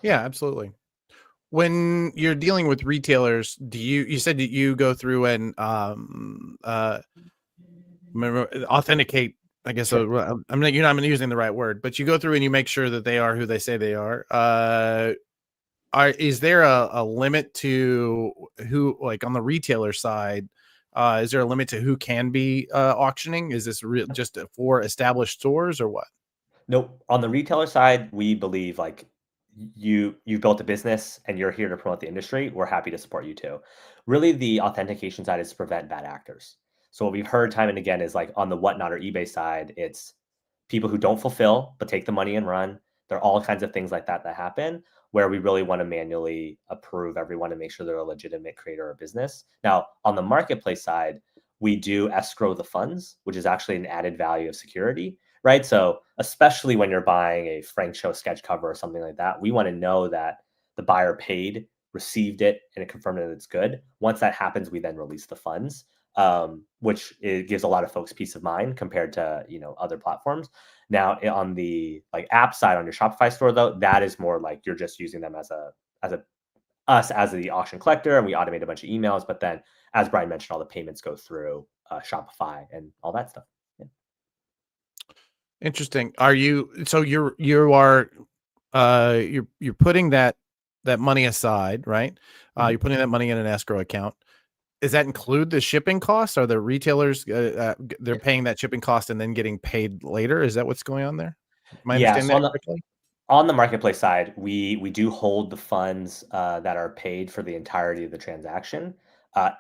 Yeah, absolutely. When you're dealing with retailers, you said that you go through and authenticate, I guess. Sure. I'm not using the right word, but you go through and you make sure that they are who they say they are. Is there a limit to who, like on the retailer side, is there a limit to who can be auctioning? Is this just for established stores or what? Nope. On the retailer side, we believe like you built a business and you're here to promote the industry. We're happy to support you too. Really, the authentication side is to prevent bad actors. So what we've heard time and again is like on the Whatnot or eBay side, it's people who don't fulfill but take the money and run. There are all kinds of things like that happen where we really want to manually approve everyone and make sure they're a legitimate creator or business. Now, on the marketplace side, we do escrow the funds, which is actually an added value of security, right? So especially when you're buying a Frank Show sketch cover or something like that, we want to know that the buyer paid, received it, and it confirmed that it's good. Once that happens, we then release the funds, which it gives a lot of folks peace of mind compared to, you know, other platforms. Now on the like app side on your Shopify store, though, that is more like you're just using them as us as the auction collector, and we automate a bunch of emails. But then, as Brian mentioned, all the payments go through Shopify and all that stuff. Yeah. Interesting. Are you? So you're putting that money aside, right? You're putting that money in an escrow account. Does that include the shipping costs? Are the retailers they're paying that shipping cost and then getting paid later? Is that what's going on there? Am I understanding that correctly? On the marketplace side, we do hold the funds that are paid for the entirety of the transaction.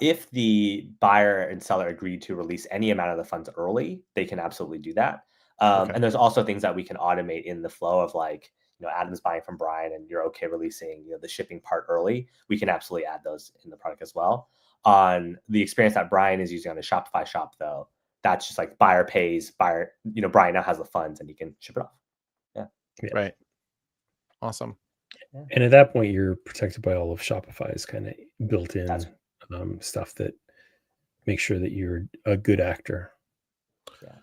If the buyer and seller agree to release any amount of the funds early, they can absolutely do that. Okay. And there's also things that we can automate in the flow of like, you know, Adam's buying from Brian and you're okay releasing, you know, the shipping part early. We can absolutely add those in the product as well. On the experience that Brian is using on the Shopify shop, though, that's just like buyer pays, buyer, you know, Brian now has the funds and he can ship it off. Yeah. Right. Awesome. And at that point, you're protected by all of Shopify's kind of built-in stuff that makes sure that you're a good actor. Yeah.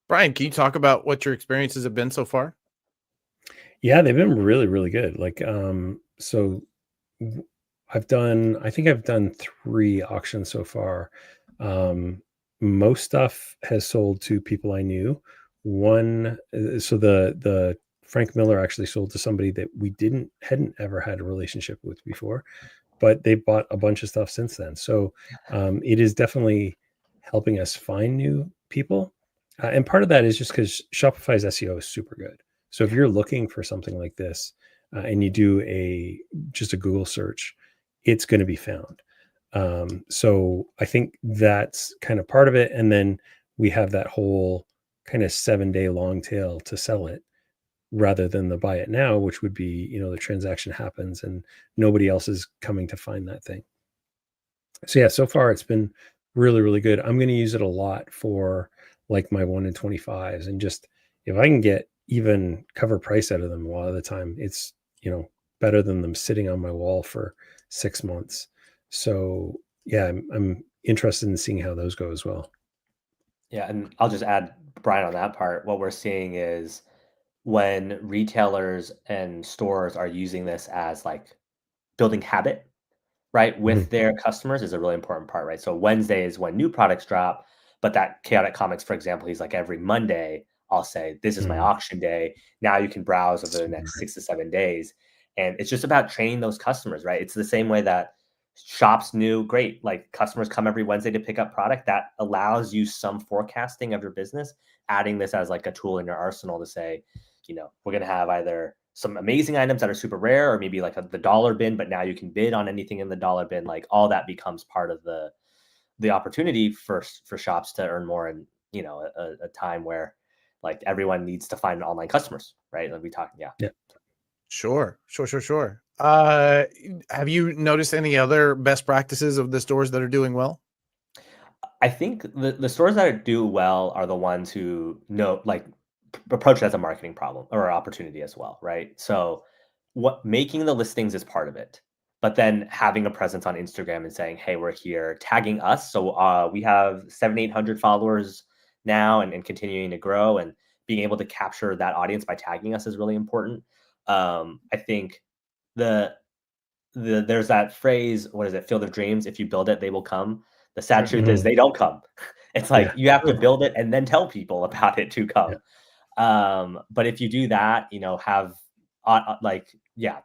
Brian, can you talk about what your experiences have been so far? Yeah, they've been really, really good. Like, so I think I've done 3 auctions so far. Most stuff has sold to people I knew. One, so the Frank Miller actually sold to somebody that we hadn't ever had a relationship with before, but they bought a bunch of stuff since then. So it is definitely helping us find new people. And part of that is just because Shopify's SEO is super good. So if you're looking for something like this and you do just a Google search, it's going to be found. So I think that's kind of part of it. And then we have that whole kind of 7-day long tail to sell it rather than the buy it now, which would be, you know, the transaction happens and nobody else is coming to find that thing. So yeah, so far it's been really, really good. I'm going to use it a lot for like my 1 in 25s and just if I can get even cover price out of them a lot of the time, it's, you know, better than them sitting on my wall for 6 months. So yeah, I'm interested in seeing how those go as well. Yeah, and I'll just add, Brian, on that part, what we're seeing is when retailers and stores are using this as like building habit, right, with their customers is a really important part, right? So Wednesday is when new products drop, but that Chaotic Comics, for example, he's like every Monday, I'll say, this is my auction day. Now you can browse over the next 6 to 7 days. And it's just about training those customers, right? It's the same way that shops knew, great, like customers come every Wednesday to pick up product. That allows you some forecasting of your business, adding this as like a tool in your arsenal to say, we're going to have either some amazing items that are super rare, or maybe like the dollar bin, but now you can bid on anything in the dollar bin. Like all that becomes part of the opportunity for shops to earn more in, a time where like everyone needs to find online customers, right? Like we talked, Yeah. Sure. Have you noticed any other best practices of the stores that are doing well? I think the stores that do well are the ones who know, like, approach it as a marketing problem or opportunity as well, right? So making the listings is part of it, but then having a presence on Instagram and saying, hey, we're here, tagging us. So we have 700-800 followers now and continuing to grow, and being able to capture that audience by tagging us is really important. I think there's that phrase, what is it? Field of Dreams. If you build it, they will come. The sad truth is they don't come. It's like you have to build it and then tell people about it to come. But if you do that, have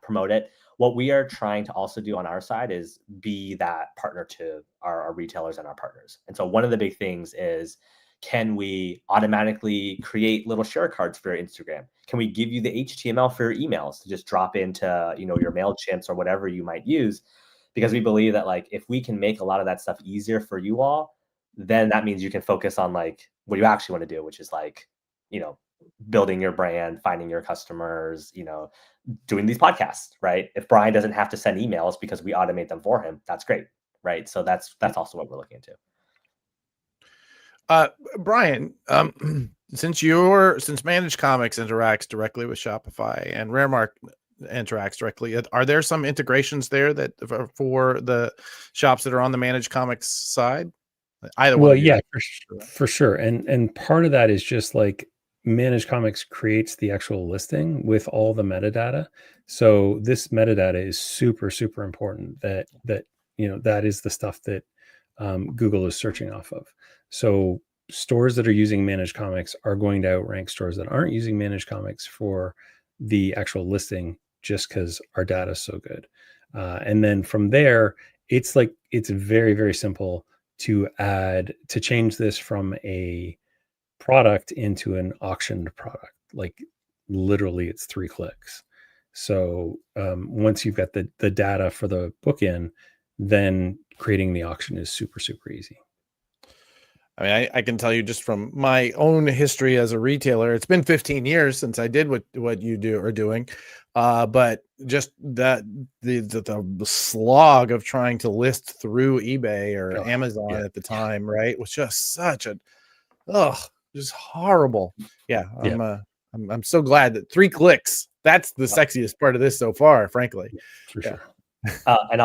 promote it. What we are trying to also do on our side is be that partner to our retailers and our partners. And so one of the big things is, can we automatically create little share cards for your Instagram? Can we give you the HTML for your emails to just drop into, your MailChimps or whatever you might use? Because we believe that like, if we can make a lot of that stuff easier for you all, then that means you can focus on like what you actually want to do, which is like, building your brand, finding your customers, doing these podcasts, right? If Brian doesn't have to send emails because we automate them for him, that's great, right? So that's also what we're looking into. Brian, since Managed Comics interacts directly with Shopify and Raremark interacts directly, are there some integrations there that for the shops that are on the Managed Comics side? Either one. Well, yeah, for sure. And part of that is just like Managed Comics creates the actual listing with all the metadata. So this metadata is super, super important. That that is the stuff that Google is searching off of. So stores that are using Managed Comics are going to outrank stores that aren't using Managed Comics for the actual listing, just because our data is so good. And then from there, it's very, very simple to change this from a product into an auctioned product. Like literally it's 3 clicks. So once you've got the data for the book in, then creating the auction is super, super easy. I mean, I can tell you just from my own history as a retailer, it's been 15 years since I did what you are doing. But just that the slog of trying to list through eBay or Amazon at the time, right, was just such just horrible. Yeah. I'm so glad that 3 clicks, that's the sexiest part of this so far, frankly. For sure. And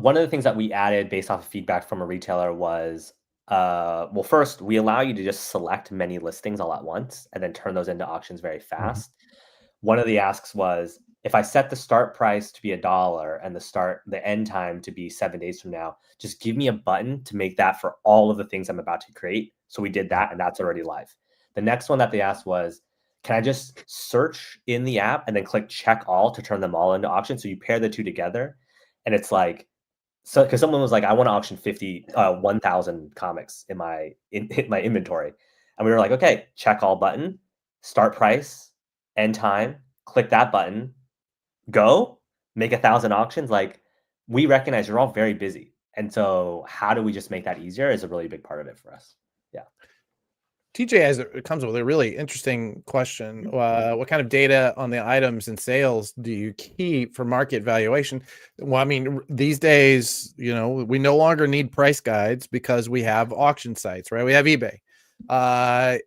one of the things that we added based off of feedback from a retailer was, well, first, we allow you to just select many listings all at once and then turn those into auctions very fast. One of the asks was, if I set the start price to be $1 and the end time to be 7 days from now, just give me a button to make that for all of the things I'm about to create. So we did that, and that's already live. The next one that they asked was, can I just search in the app and then click check all to turn them all into auctions? So you pair the two together. And it's like, so because someone was like, I want to auction 1,000 comics in my inventory. And we were like, okay, check all button, start price, end time, click that button, go, make 1,000 auctions. Like, we recognize you're all very busy. And so how do we just make that easier is a really big part of it for us. Yeah. TJ comes with a really interesting question. What kind of data on the items and sales do you keep for market valuation? Well, I mean, these days, we no longer need price guides because we have auction sites, right? We have eBay.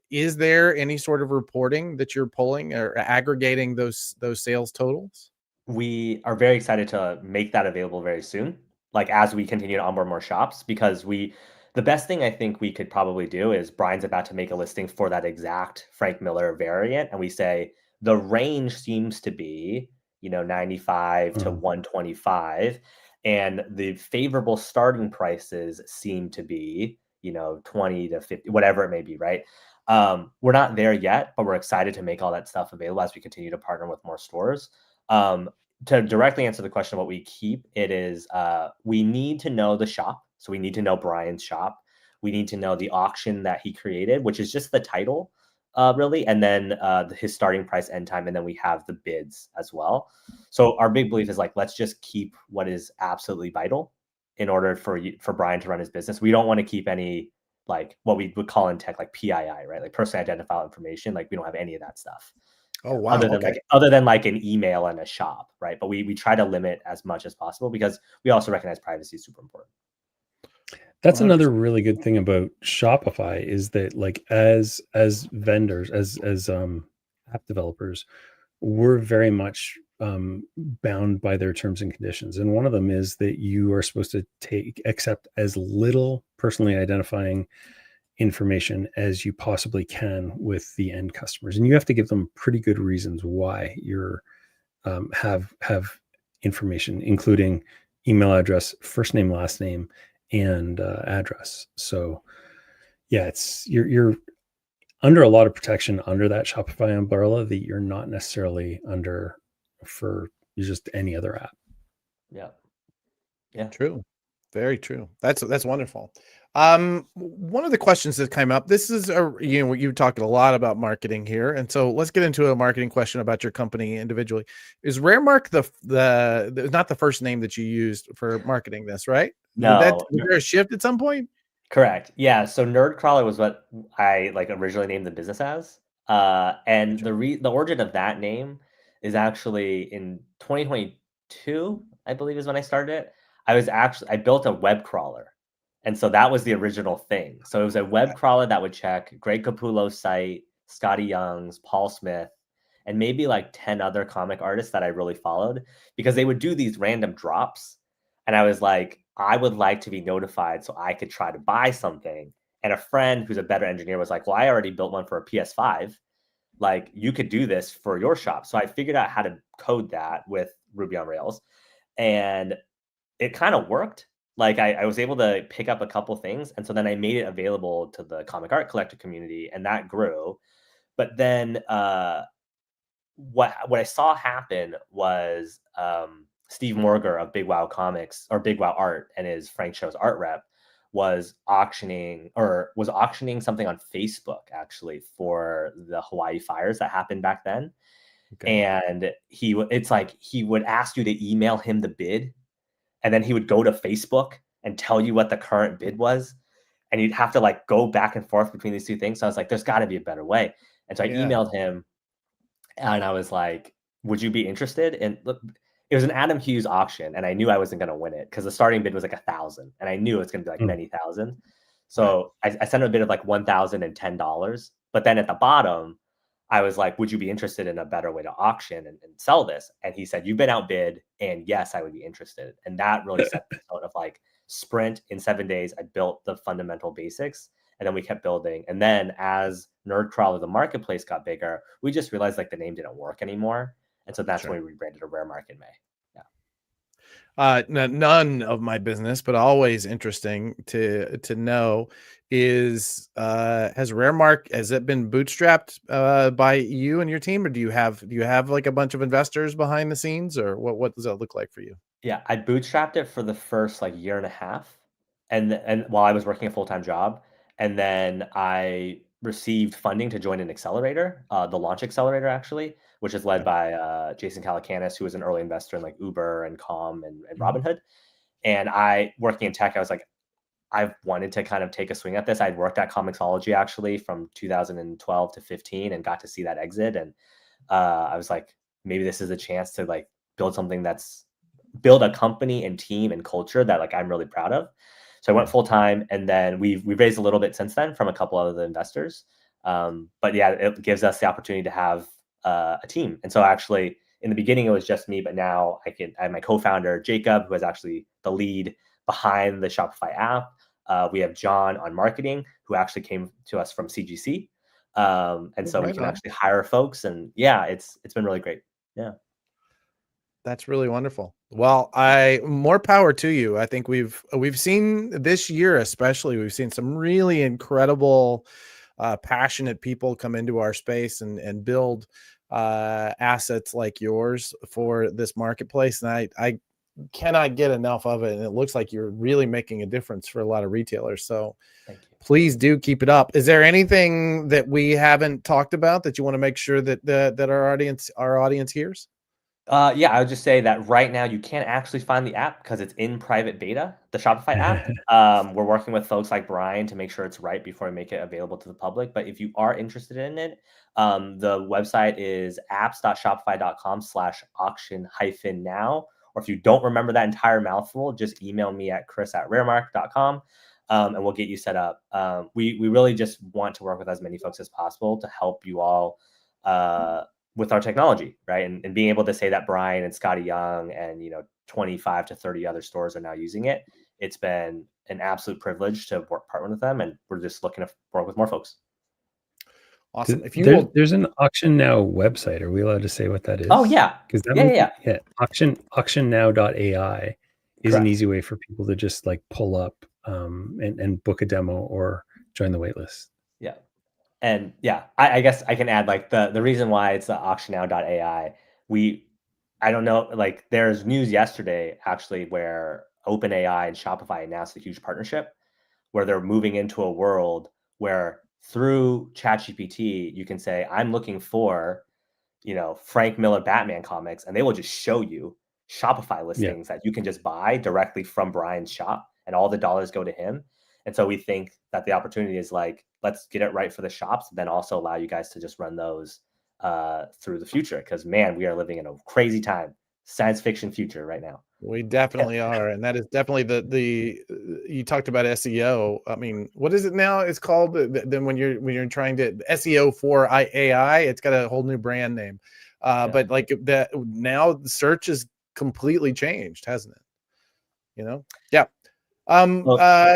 Is there any sort of reporting that you're pulling or aggregating those sales totals? We are very excited to make that available very soon, like as we continue to onboard more shops, because the best thing I think we could probably do is Brian's about to make a listing for that exact Frank Miller variant. And we say the range seems to be, 95 to 125. And the favorable starting prices seem to be, 20 to 50, whatever it may be, right? We're not there yet, but we're excited to make all that stuff available as we continue to partner with more stores. to directly answer the question of what we keep, it is we need to know the shop. So we need to know Brian's shop. We need to know the auction that he created, which is just the title, really, and then his starting price, end time, and then we have the bids as well. So our big belief is like, let's just keep what is absolutely vital in order for Brian to run his business. We don't want to keep any like what we would call in tech like PII, right? Like personally identifiable information. Like we don't have any of that stuff. Oh wow! Other than like an email and a shop, right? But we try to limit as much as possible because we also recognize privacy is super important. That's 100%. Another really good thing about Shopify is that like as vendors, as app developers, we're very much bound by their terms and conditions. And one of them is that you are supposed to accept as little personally identifying information as you possibly can with the end customers. And you have to give them pretty good reasons why you're have information, including email address, first name, last name, and address. So yeah, it's you're under a lot of protection under that Shopify umbrella that you're not necessarily under for just any other app. Yeah, true, very true. That's wonderful. One of the questions that came up, this is you talked a lot about marketing here, and so let's get into a marketing question about your company individually. Is Raremark the not the first name that you used for marketing this, right? No. Was there a shift at some point? Correct. Yeah. So Nerdcrawler was what I like originally named the business as. And the origin of that name is actually in 2022, I believe is when I started it. I built a web crawler. And so that was the original thing. So it was a web crawler that would check Greg Capullo's site, Scotty Young's, Paul Smith, and maybe like 10 other comic artists that I really followed because they would do these random drops. And I was like, I would like to be notified so I could try to buy something. And a friend who's a better engineer was like, well, I already built one for a PS5. Like you could do this for your shop. So I figured out how to code that with Ruby on Rails. And it kind of worked. Like I was able to pick up a couple things. And so then I made it available to the comic art collector community and that grew. But then what I saw happen was Steve Morger of Big Wow Comics or Big Wow Art and his Frank Show's art rep was auctioning something on Facebook actually for the Hawaii fires that happened back then. Okay. And he would ask you to email him the bid. And then he would go to Facebook and tell you what the current bid was. And you'd have to like go back and forth between these two things. So I was like, there's got to be a better way. And so I emailed him and I was like, would you be interested? And look, it was an Adam Hughes auction. And I knew I wasn't going to win it because the starting bid was like 1,000. And I knew it was going to be like many thousand. So I sent him a bid of like $1,010. But then at the bottom, I was like, would you be interested in a better way to auction and sell this? And he said, you've been outbid. And yes, I would be interested. And that really set the tone of like sprint in 7 days. I built the fundamental basics and then we kept building. And then as Nerdcrawler, the marketplace got bigger, we just realized like the name didn't work anymore. And so that's when we rebranded to Raremark in May. None of my business, but always interesting to know is has Raremark, has it been bootstrapped by you and your team, or do you have like a bunch of investors behind the scenes, or what does that look like for you? Yeah, I bootstrapped it for the first like year and a half, and while I was working a full-time job, and then I received funding to join an accelerator, the Launch Accelerator actually, which is led by Jason Calacanis, who was an early investor in like Uber and Calm and Robinhood. And I, working in tech, I was like, I've wanted to kind of take a swing at this. I'd worked at Comixology actually from 2012 to 15 and got to see that exit. And I was like, maybe this is a chance to like build a company and team and culture that like I'm really proud of. So I went full time, and then we've raised a little bit since then from a couple of other investors. But yeah, it gives us the opportunity to have a team. And so actually in the beginning it was just me, but now I have my co-founder Jacob, who is actually the lead behind the Shopify app. We have John on marketing, who actually came to us from CGC. And so we can actually hire folks, and yeah, it's been really great. Yeah. That's really wonderful. Well, more power to you. I think we've seen this year, especially, we've seen some really incredible, passionate people come into our space and build assets like yours for this marketplace, and I cannot get enough of it. And it looks like you're really making a difference for a lot of retailers. So thank you. Please do keep it up. Is there anything that we haven't talked about that you want to make sure that that our audience hears? Yeah, I would just say that right now you can't actually find the app because it's in private beta, the Shopify app. We're working with folks like Brian to make sure it's right before we make it available to the public. But if you are interested in it, the website is apps.shopify.com/auction-now. Or if you don't remember that entire mouthful, just email me at chris@raremark.com. And we'll get you set up. We really just want to work with as many folks as possible to help you all with our technology, right? And being able to say that Brian and Scotty Young and 25 to 30 other stores are now using it. It's been an absolute privilege to partner with them, and we're just looking to work with more folks. Awesome. If there's an Auction Now website. Are we allowed to say what that is? Oh yeah, because auctionnow.ai is an easy way for people to just like pull up and book a demo or join the waitlist. Yeah. And yeah, I guess I can add like the reason why it's the auctionnow.ai. I don't know, like there's news yesterday actually where OpenAI and Shopify announced a huge partnership where they're moving into a world where through ChatGPT, you can say, I'm looking for, Frank Miller Batman comics, and they will just show you Shopify listings that you can just buy directly from Brian's shop, and all the dollars go to him. And so we think that the opportunity is like, let's get it right for the shops, then also allow you guys to just run those through the future. Because man, we are living in a crazy time, science fiction future right now. We definitely are, and that is definitely the you talked about SEO. I mean, what is it now? It's called then when you're trying to SEO for AI, it's got a whole new brand name. But like that now, the search is completely changed, hasn't it? Yeah.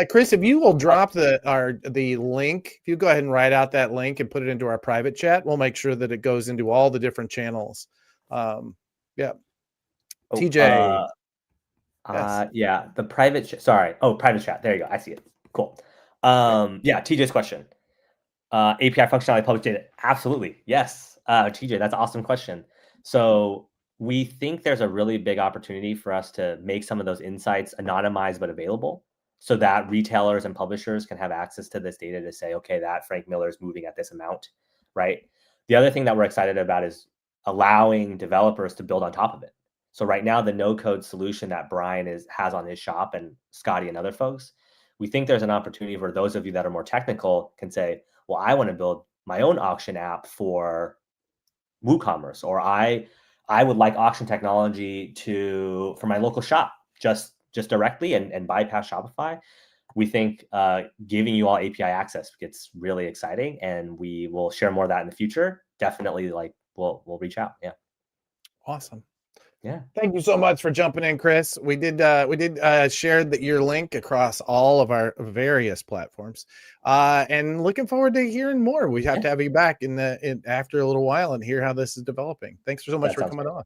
Chris, if you will drop the link, if you go ahead and write out that link and put it into our private chat, we'll make sure that it goes into all the different channels. TJ. Yeah, the private private chat. There you go. I see it. Cool. TJ's question. API functionality public data. Absolutely. Yes. TJ, that's an awesome question. So we think there's a really big opportunity for us to make some of those insights anonymized but available so that retailers and publishers can have access to this data to say, okay, that Frank Miller is moving at this amount, right? The other thing that we're excited about is allowing developers to build on top of it. So right now, the no-code solution that Brian has on his shop and Scotty and other folks, we think there's an opportunity for those of you that are more technical can say, well, I want to build my own auction app for WooCommerce, or I would like auction technology for my local shop just directly and bypass Shopify. We think giving you all API access gets really exciting, and we will share more of that in the future. Definitely, we'll reach out. Yeah. Awesome. Yeah. Thank you so much for jumping in, Chris. We did share your link across all of our various platforms, and looking forward to hearing more. We have to have you back after a little while and hear how this is developing. Thanks so much for coming on.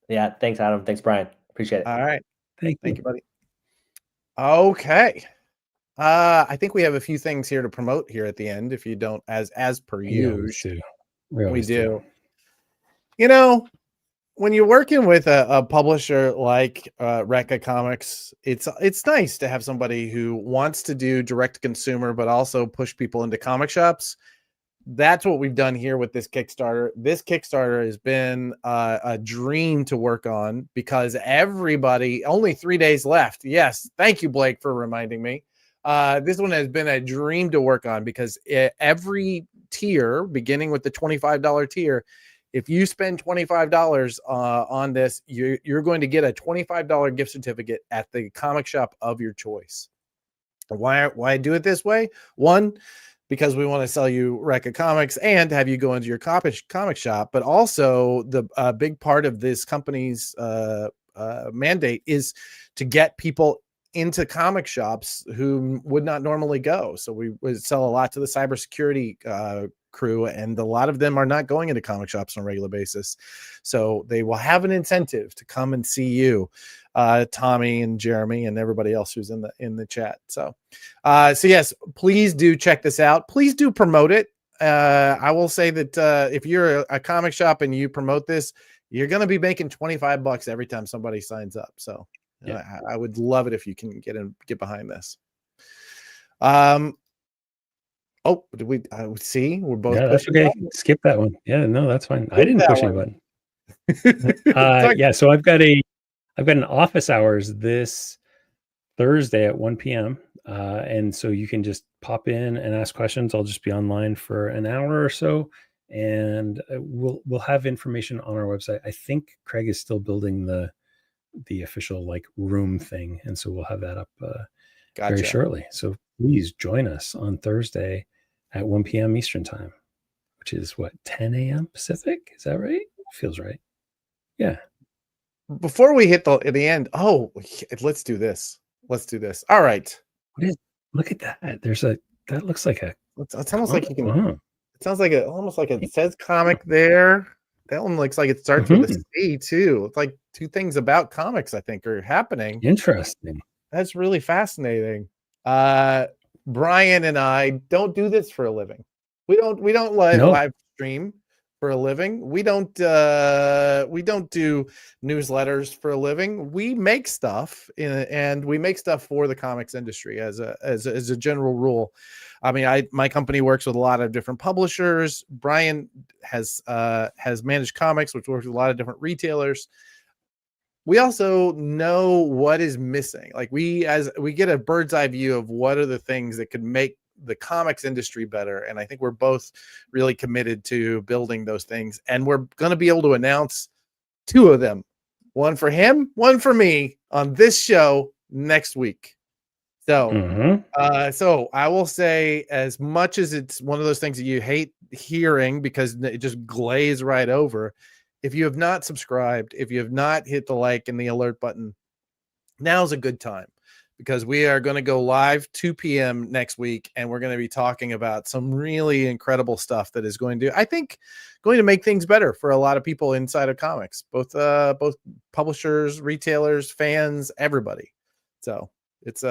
Yeah. Thanks, Adam. Thanks, Brian. Appreciate it. All right. Thank you, buddy. Okay. I think we have a few things here to promote here at the end. If you don't, as per usual, we do. When you're working with a publisher like Rekka Comics, it's nice to have somebody who wants to do direct to consumer, but also push people into comic shops. That's what we've done here with this Kickstarter. This Kickstarter has been a dream to work on because only 3 days left. Yes. Thank you, Blake, for reminding me. This one has been a dream to work on because every tier, beginning with the $25 tier, if you spend $25 on this, you're going to get a $25 gift certificate at the comic shop of your choice. Why do it this way? One, because we want to sell you Rekka Comics and have you go into your comic shop, but also the big part of this company's mandate is to get people into comic shops who would not normally go. So we would sell a lot to the cybersecurity crew, and a lot of them are not going into comic shops on a regular basis. So they will have an incentive to come and see you, Tommy and Jeremy and everybody else who's in the chat. So yes, please do check this out. Please do promote it. I will say that if you're a comic shop and you promote this, you're going to be making $25 every time somebody signs up. So I would love it if you can get behind this. Oh, did we see? We're both. Yeah, that's okay. Skip that one. Yeah, no, that's fine. I didn't push any button. Yeah, so I've got an office hours this Thursday at 1 p.m. And so you can just pop in and ask questions. I'll just be online for an hour or so, and we'll have information on our website. I think Craig is still building the official like room thing, and so we'll have that up very shortly. So please join us on Thursday at 1 p.m. Eastern time, which is what, 10 a.m. Pacific? Is that right? Feels right. Yeah. Before we hit the end, let's do this. All right. Look at that. That looks like a. It's almost like you can. It sounds like almost like it says comic there. That one looks like it starts with a C too. It's like two things about comics I think are happening. Interesting. That's really fascinating. Brian and I don't do this for a living. We don't live stream for a living. We don't do newsletters for a living. We make stuff and we make stuff for the comics industry as a general rule. I mean, my company works with a lot of different publishers. Brian has managed comics, which works with a lot of different retailers. We also know what is missing. Like we get a bird's eye view of what are the things that could make the comics industry better. And I think we're both really committed to building those things. And we're going to be able to announce two of them, one for him, one for me on this show next week. So, so I will say, as much as it's one of those things that you hate hearing because it just glazes right over, if you have not subscribed, if you have not hit the like and the alert button, now's a good time, because we are going to go live 2 p.m. next week, and we're going to be talking about some really incredible stuff that is going to make things better for a lot of people inside of comics, both publishers, retailers, fans, everybody. So it's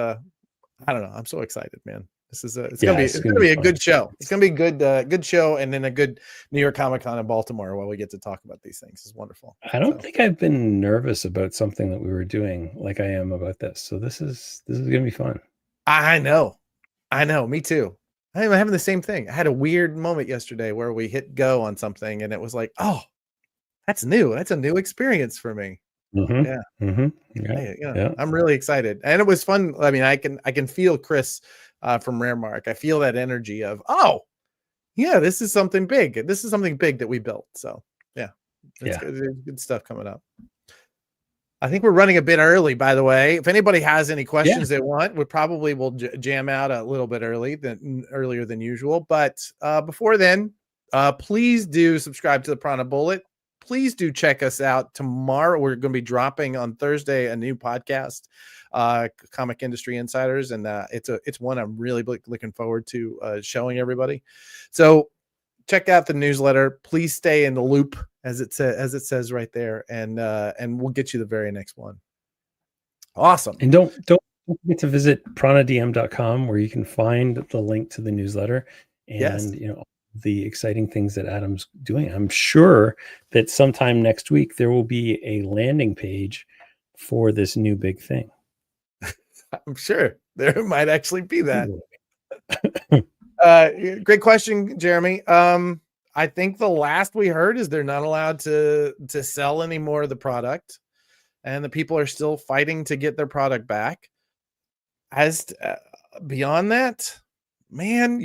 I don't know. I'm so excited, man. It's gonna be a good show. It's gonna be a good show, and then a good New York Comic Con in Baltimore while we get to talk about these things. It's wonderful. I don't think I've been nervous about something that we were doing like I am about this. So this is gonna be fun. I know. Me too. I'm having the same thing. I had a weird moment yesterday where we hit go on something, and it was like, oh, that's new. That's a new experience for me. Yeah. I'm really excited, and it was fun. I mean, I can feel Chris from Raremark. I feel that energy of, oh yeah, this is something big. This is something big that we built. So it's good stuff coming up. I think we're running a bit early, by the way. If anybody has any questions they want, we probably will jam out a little bit earlier than usual. But before then, please do subscribe to the Prana Bullet. Please do check us out tomorrow. We're going to be dropping on Thursday a new podcast, Comic Industry Insiders, and it's one I'm really looking forward to showing everybody. So check out the newsletter. Please stay in the loop, as it says right there, and we'll get you the very next one. Awesome. And don't forget to visit pranadm.com, where you can find the link to the newsletter and the exciting things that Adam's doing. I'm sure that sometime next week there will be a landing page for this new big thing. I'm sure there might actually be that. Great question, Jeremy. I think the last we heard is they're not allowed to sell any more of the product, and the people are still fighting to get their product back. As beyond that, man,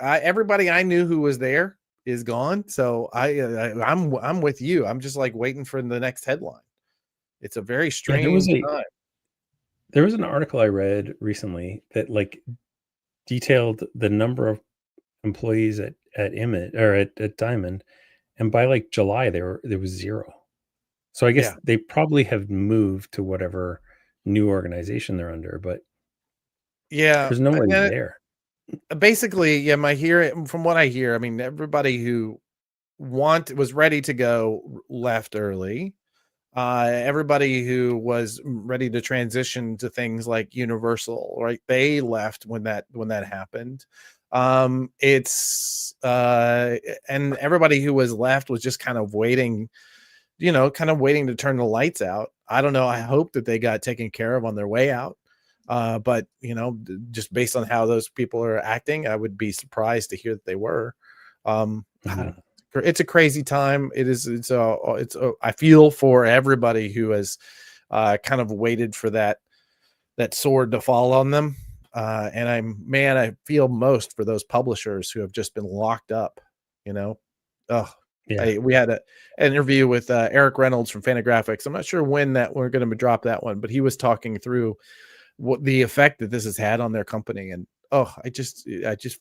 everybody I knew who was there is gone. So I'm with you. I'm just like waiting for the next headline. It's a very strange time. There was an article I read recently that like detailed the number of employees at Image or at Diamond, and by like July there was 0. So I guess they probably have moved to whatever new organization they're under, but there's nowhere there. Basically, from what I hear, I mean, everybody who was ready to go left early. Everybody who was ready to transition to things like Universal, right? They left when that happened. It's and everybody who was left was just kind of waiting, waiting to turn the lights out. I don't know. I hope that they got taken care of on their way out. But just based on how those people are acting, I would be surprised to hear that they were. It's a crazy time. I feel for everybody who has kind of waited for that sword to fall on them. And I feel most for those publishers who have just been locked up, we had an interview with Eric Reynolds from Fantagraphics. I'm not sure when that we're going to drop that one, but he was talking through what the effect that this has had on their company. And I just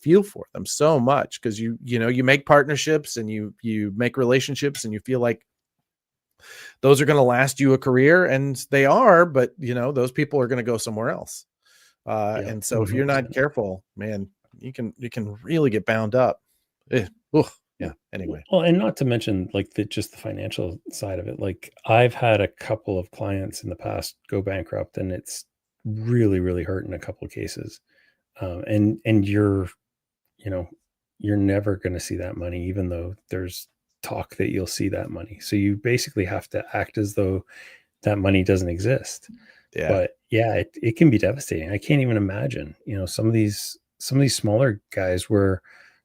feel for them so much, because you make partnerships and you make relationships and you feel like those are going to last you a career, and they are, but those people are going to go somewhere else. And so if you're not careful, man, you can really get bound up. Yeah. Anyway. Well, and not to mention just the financial side of it. Like, I've had a couple of clients in the past go bankrupt, and it's really, really hurt in a couple of cases. And you're never going to see that money, even though there's talk that you'll see that money. So you basically have to act as though that money doesn't exist. Yeah. But yeah, it can be devastating. I can't even imagine, some of these smaller guys where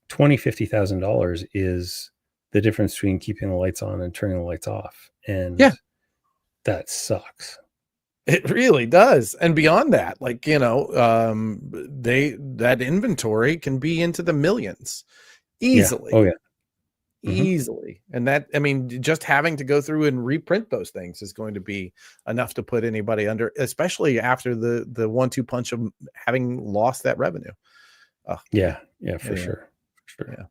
$20,000-$50,000 is the difference between keeping the lights on and turning the lights off. And that sucks. It really does. And beyond that, that inventory can be into the millions easily. Yeah. Oh yeah. Easily. And that, just having to go through and reprint those things is going to be enough to put anybody under, especially after the 1-2 punch of having lost that revenue. Yeah, for sure. Yeah.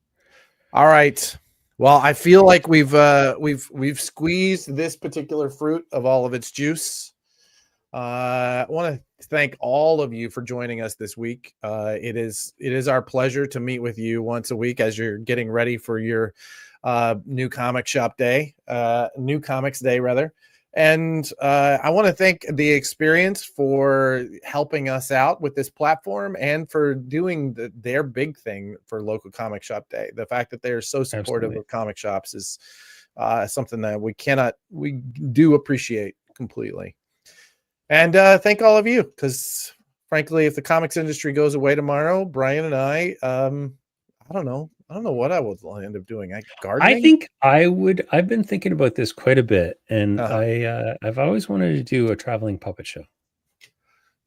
All right. Well, I feel like we've squeezed this particular fruit of all of its juice. I want to thank all of you for joining us this week. It is our pleasure to meet with you once a week as you're getting ready for your new comic shop day, new comics day rather. And I want to thank the Experience for helping us out with this platform and for doing their big thing for local comic shop day. The fact that they're so supportive of comic shops is something that we do appreciate completely. And thank all of you, because frankly, if the comics industry goes away tomorrow, Brian and I don't know what I will end up doing. Gardening? I think I would. I've been thinking about this quite a bit, and I've always wanted to do a traveling puppet show.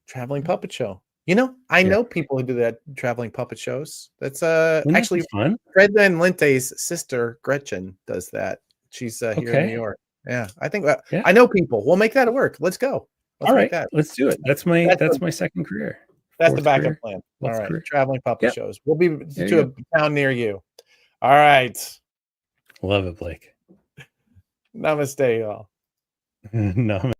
Traveling puppet show. I know people who do that, traveling puppet shows. That's actually fun. Fred Van Linte's sister Gretchen does that. She's here in New York. Yeah, I think I know people. We'll make that work. Let's go. All right, let's do it. That's my second career. That's the backup plan. All right, traveling puppet shows. We'll be to a town near you. All right. Love it, Blake. Namaste, y'all. Namaste.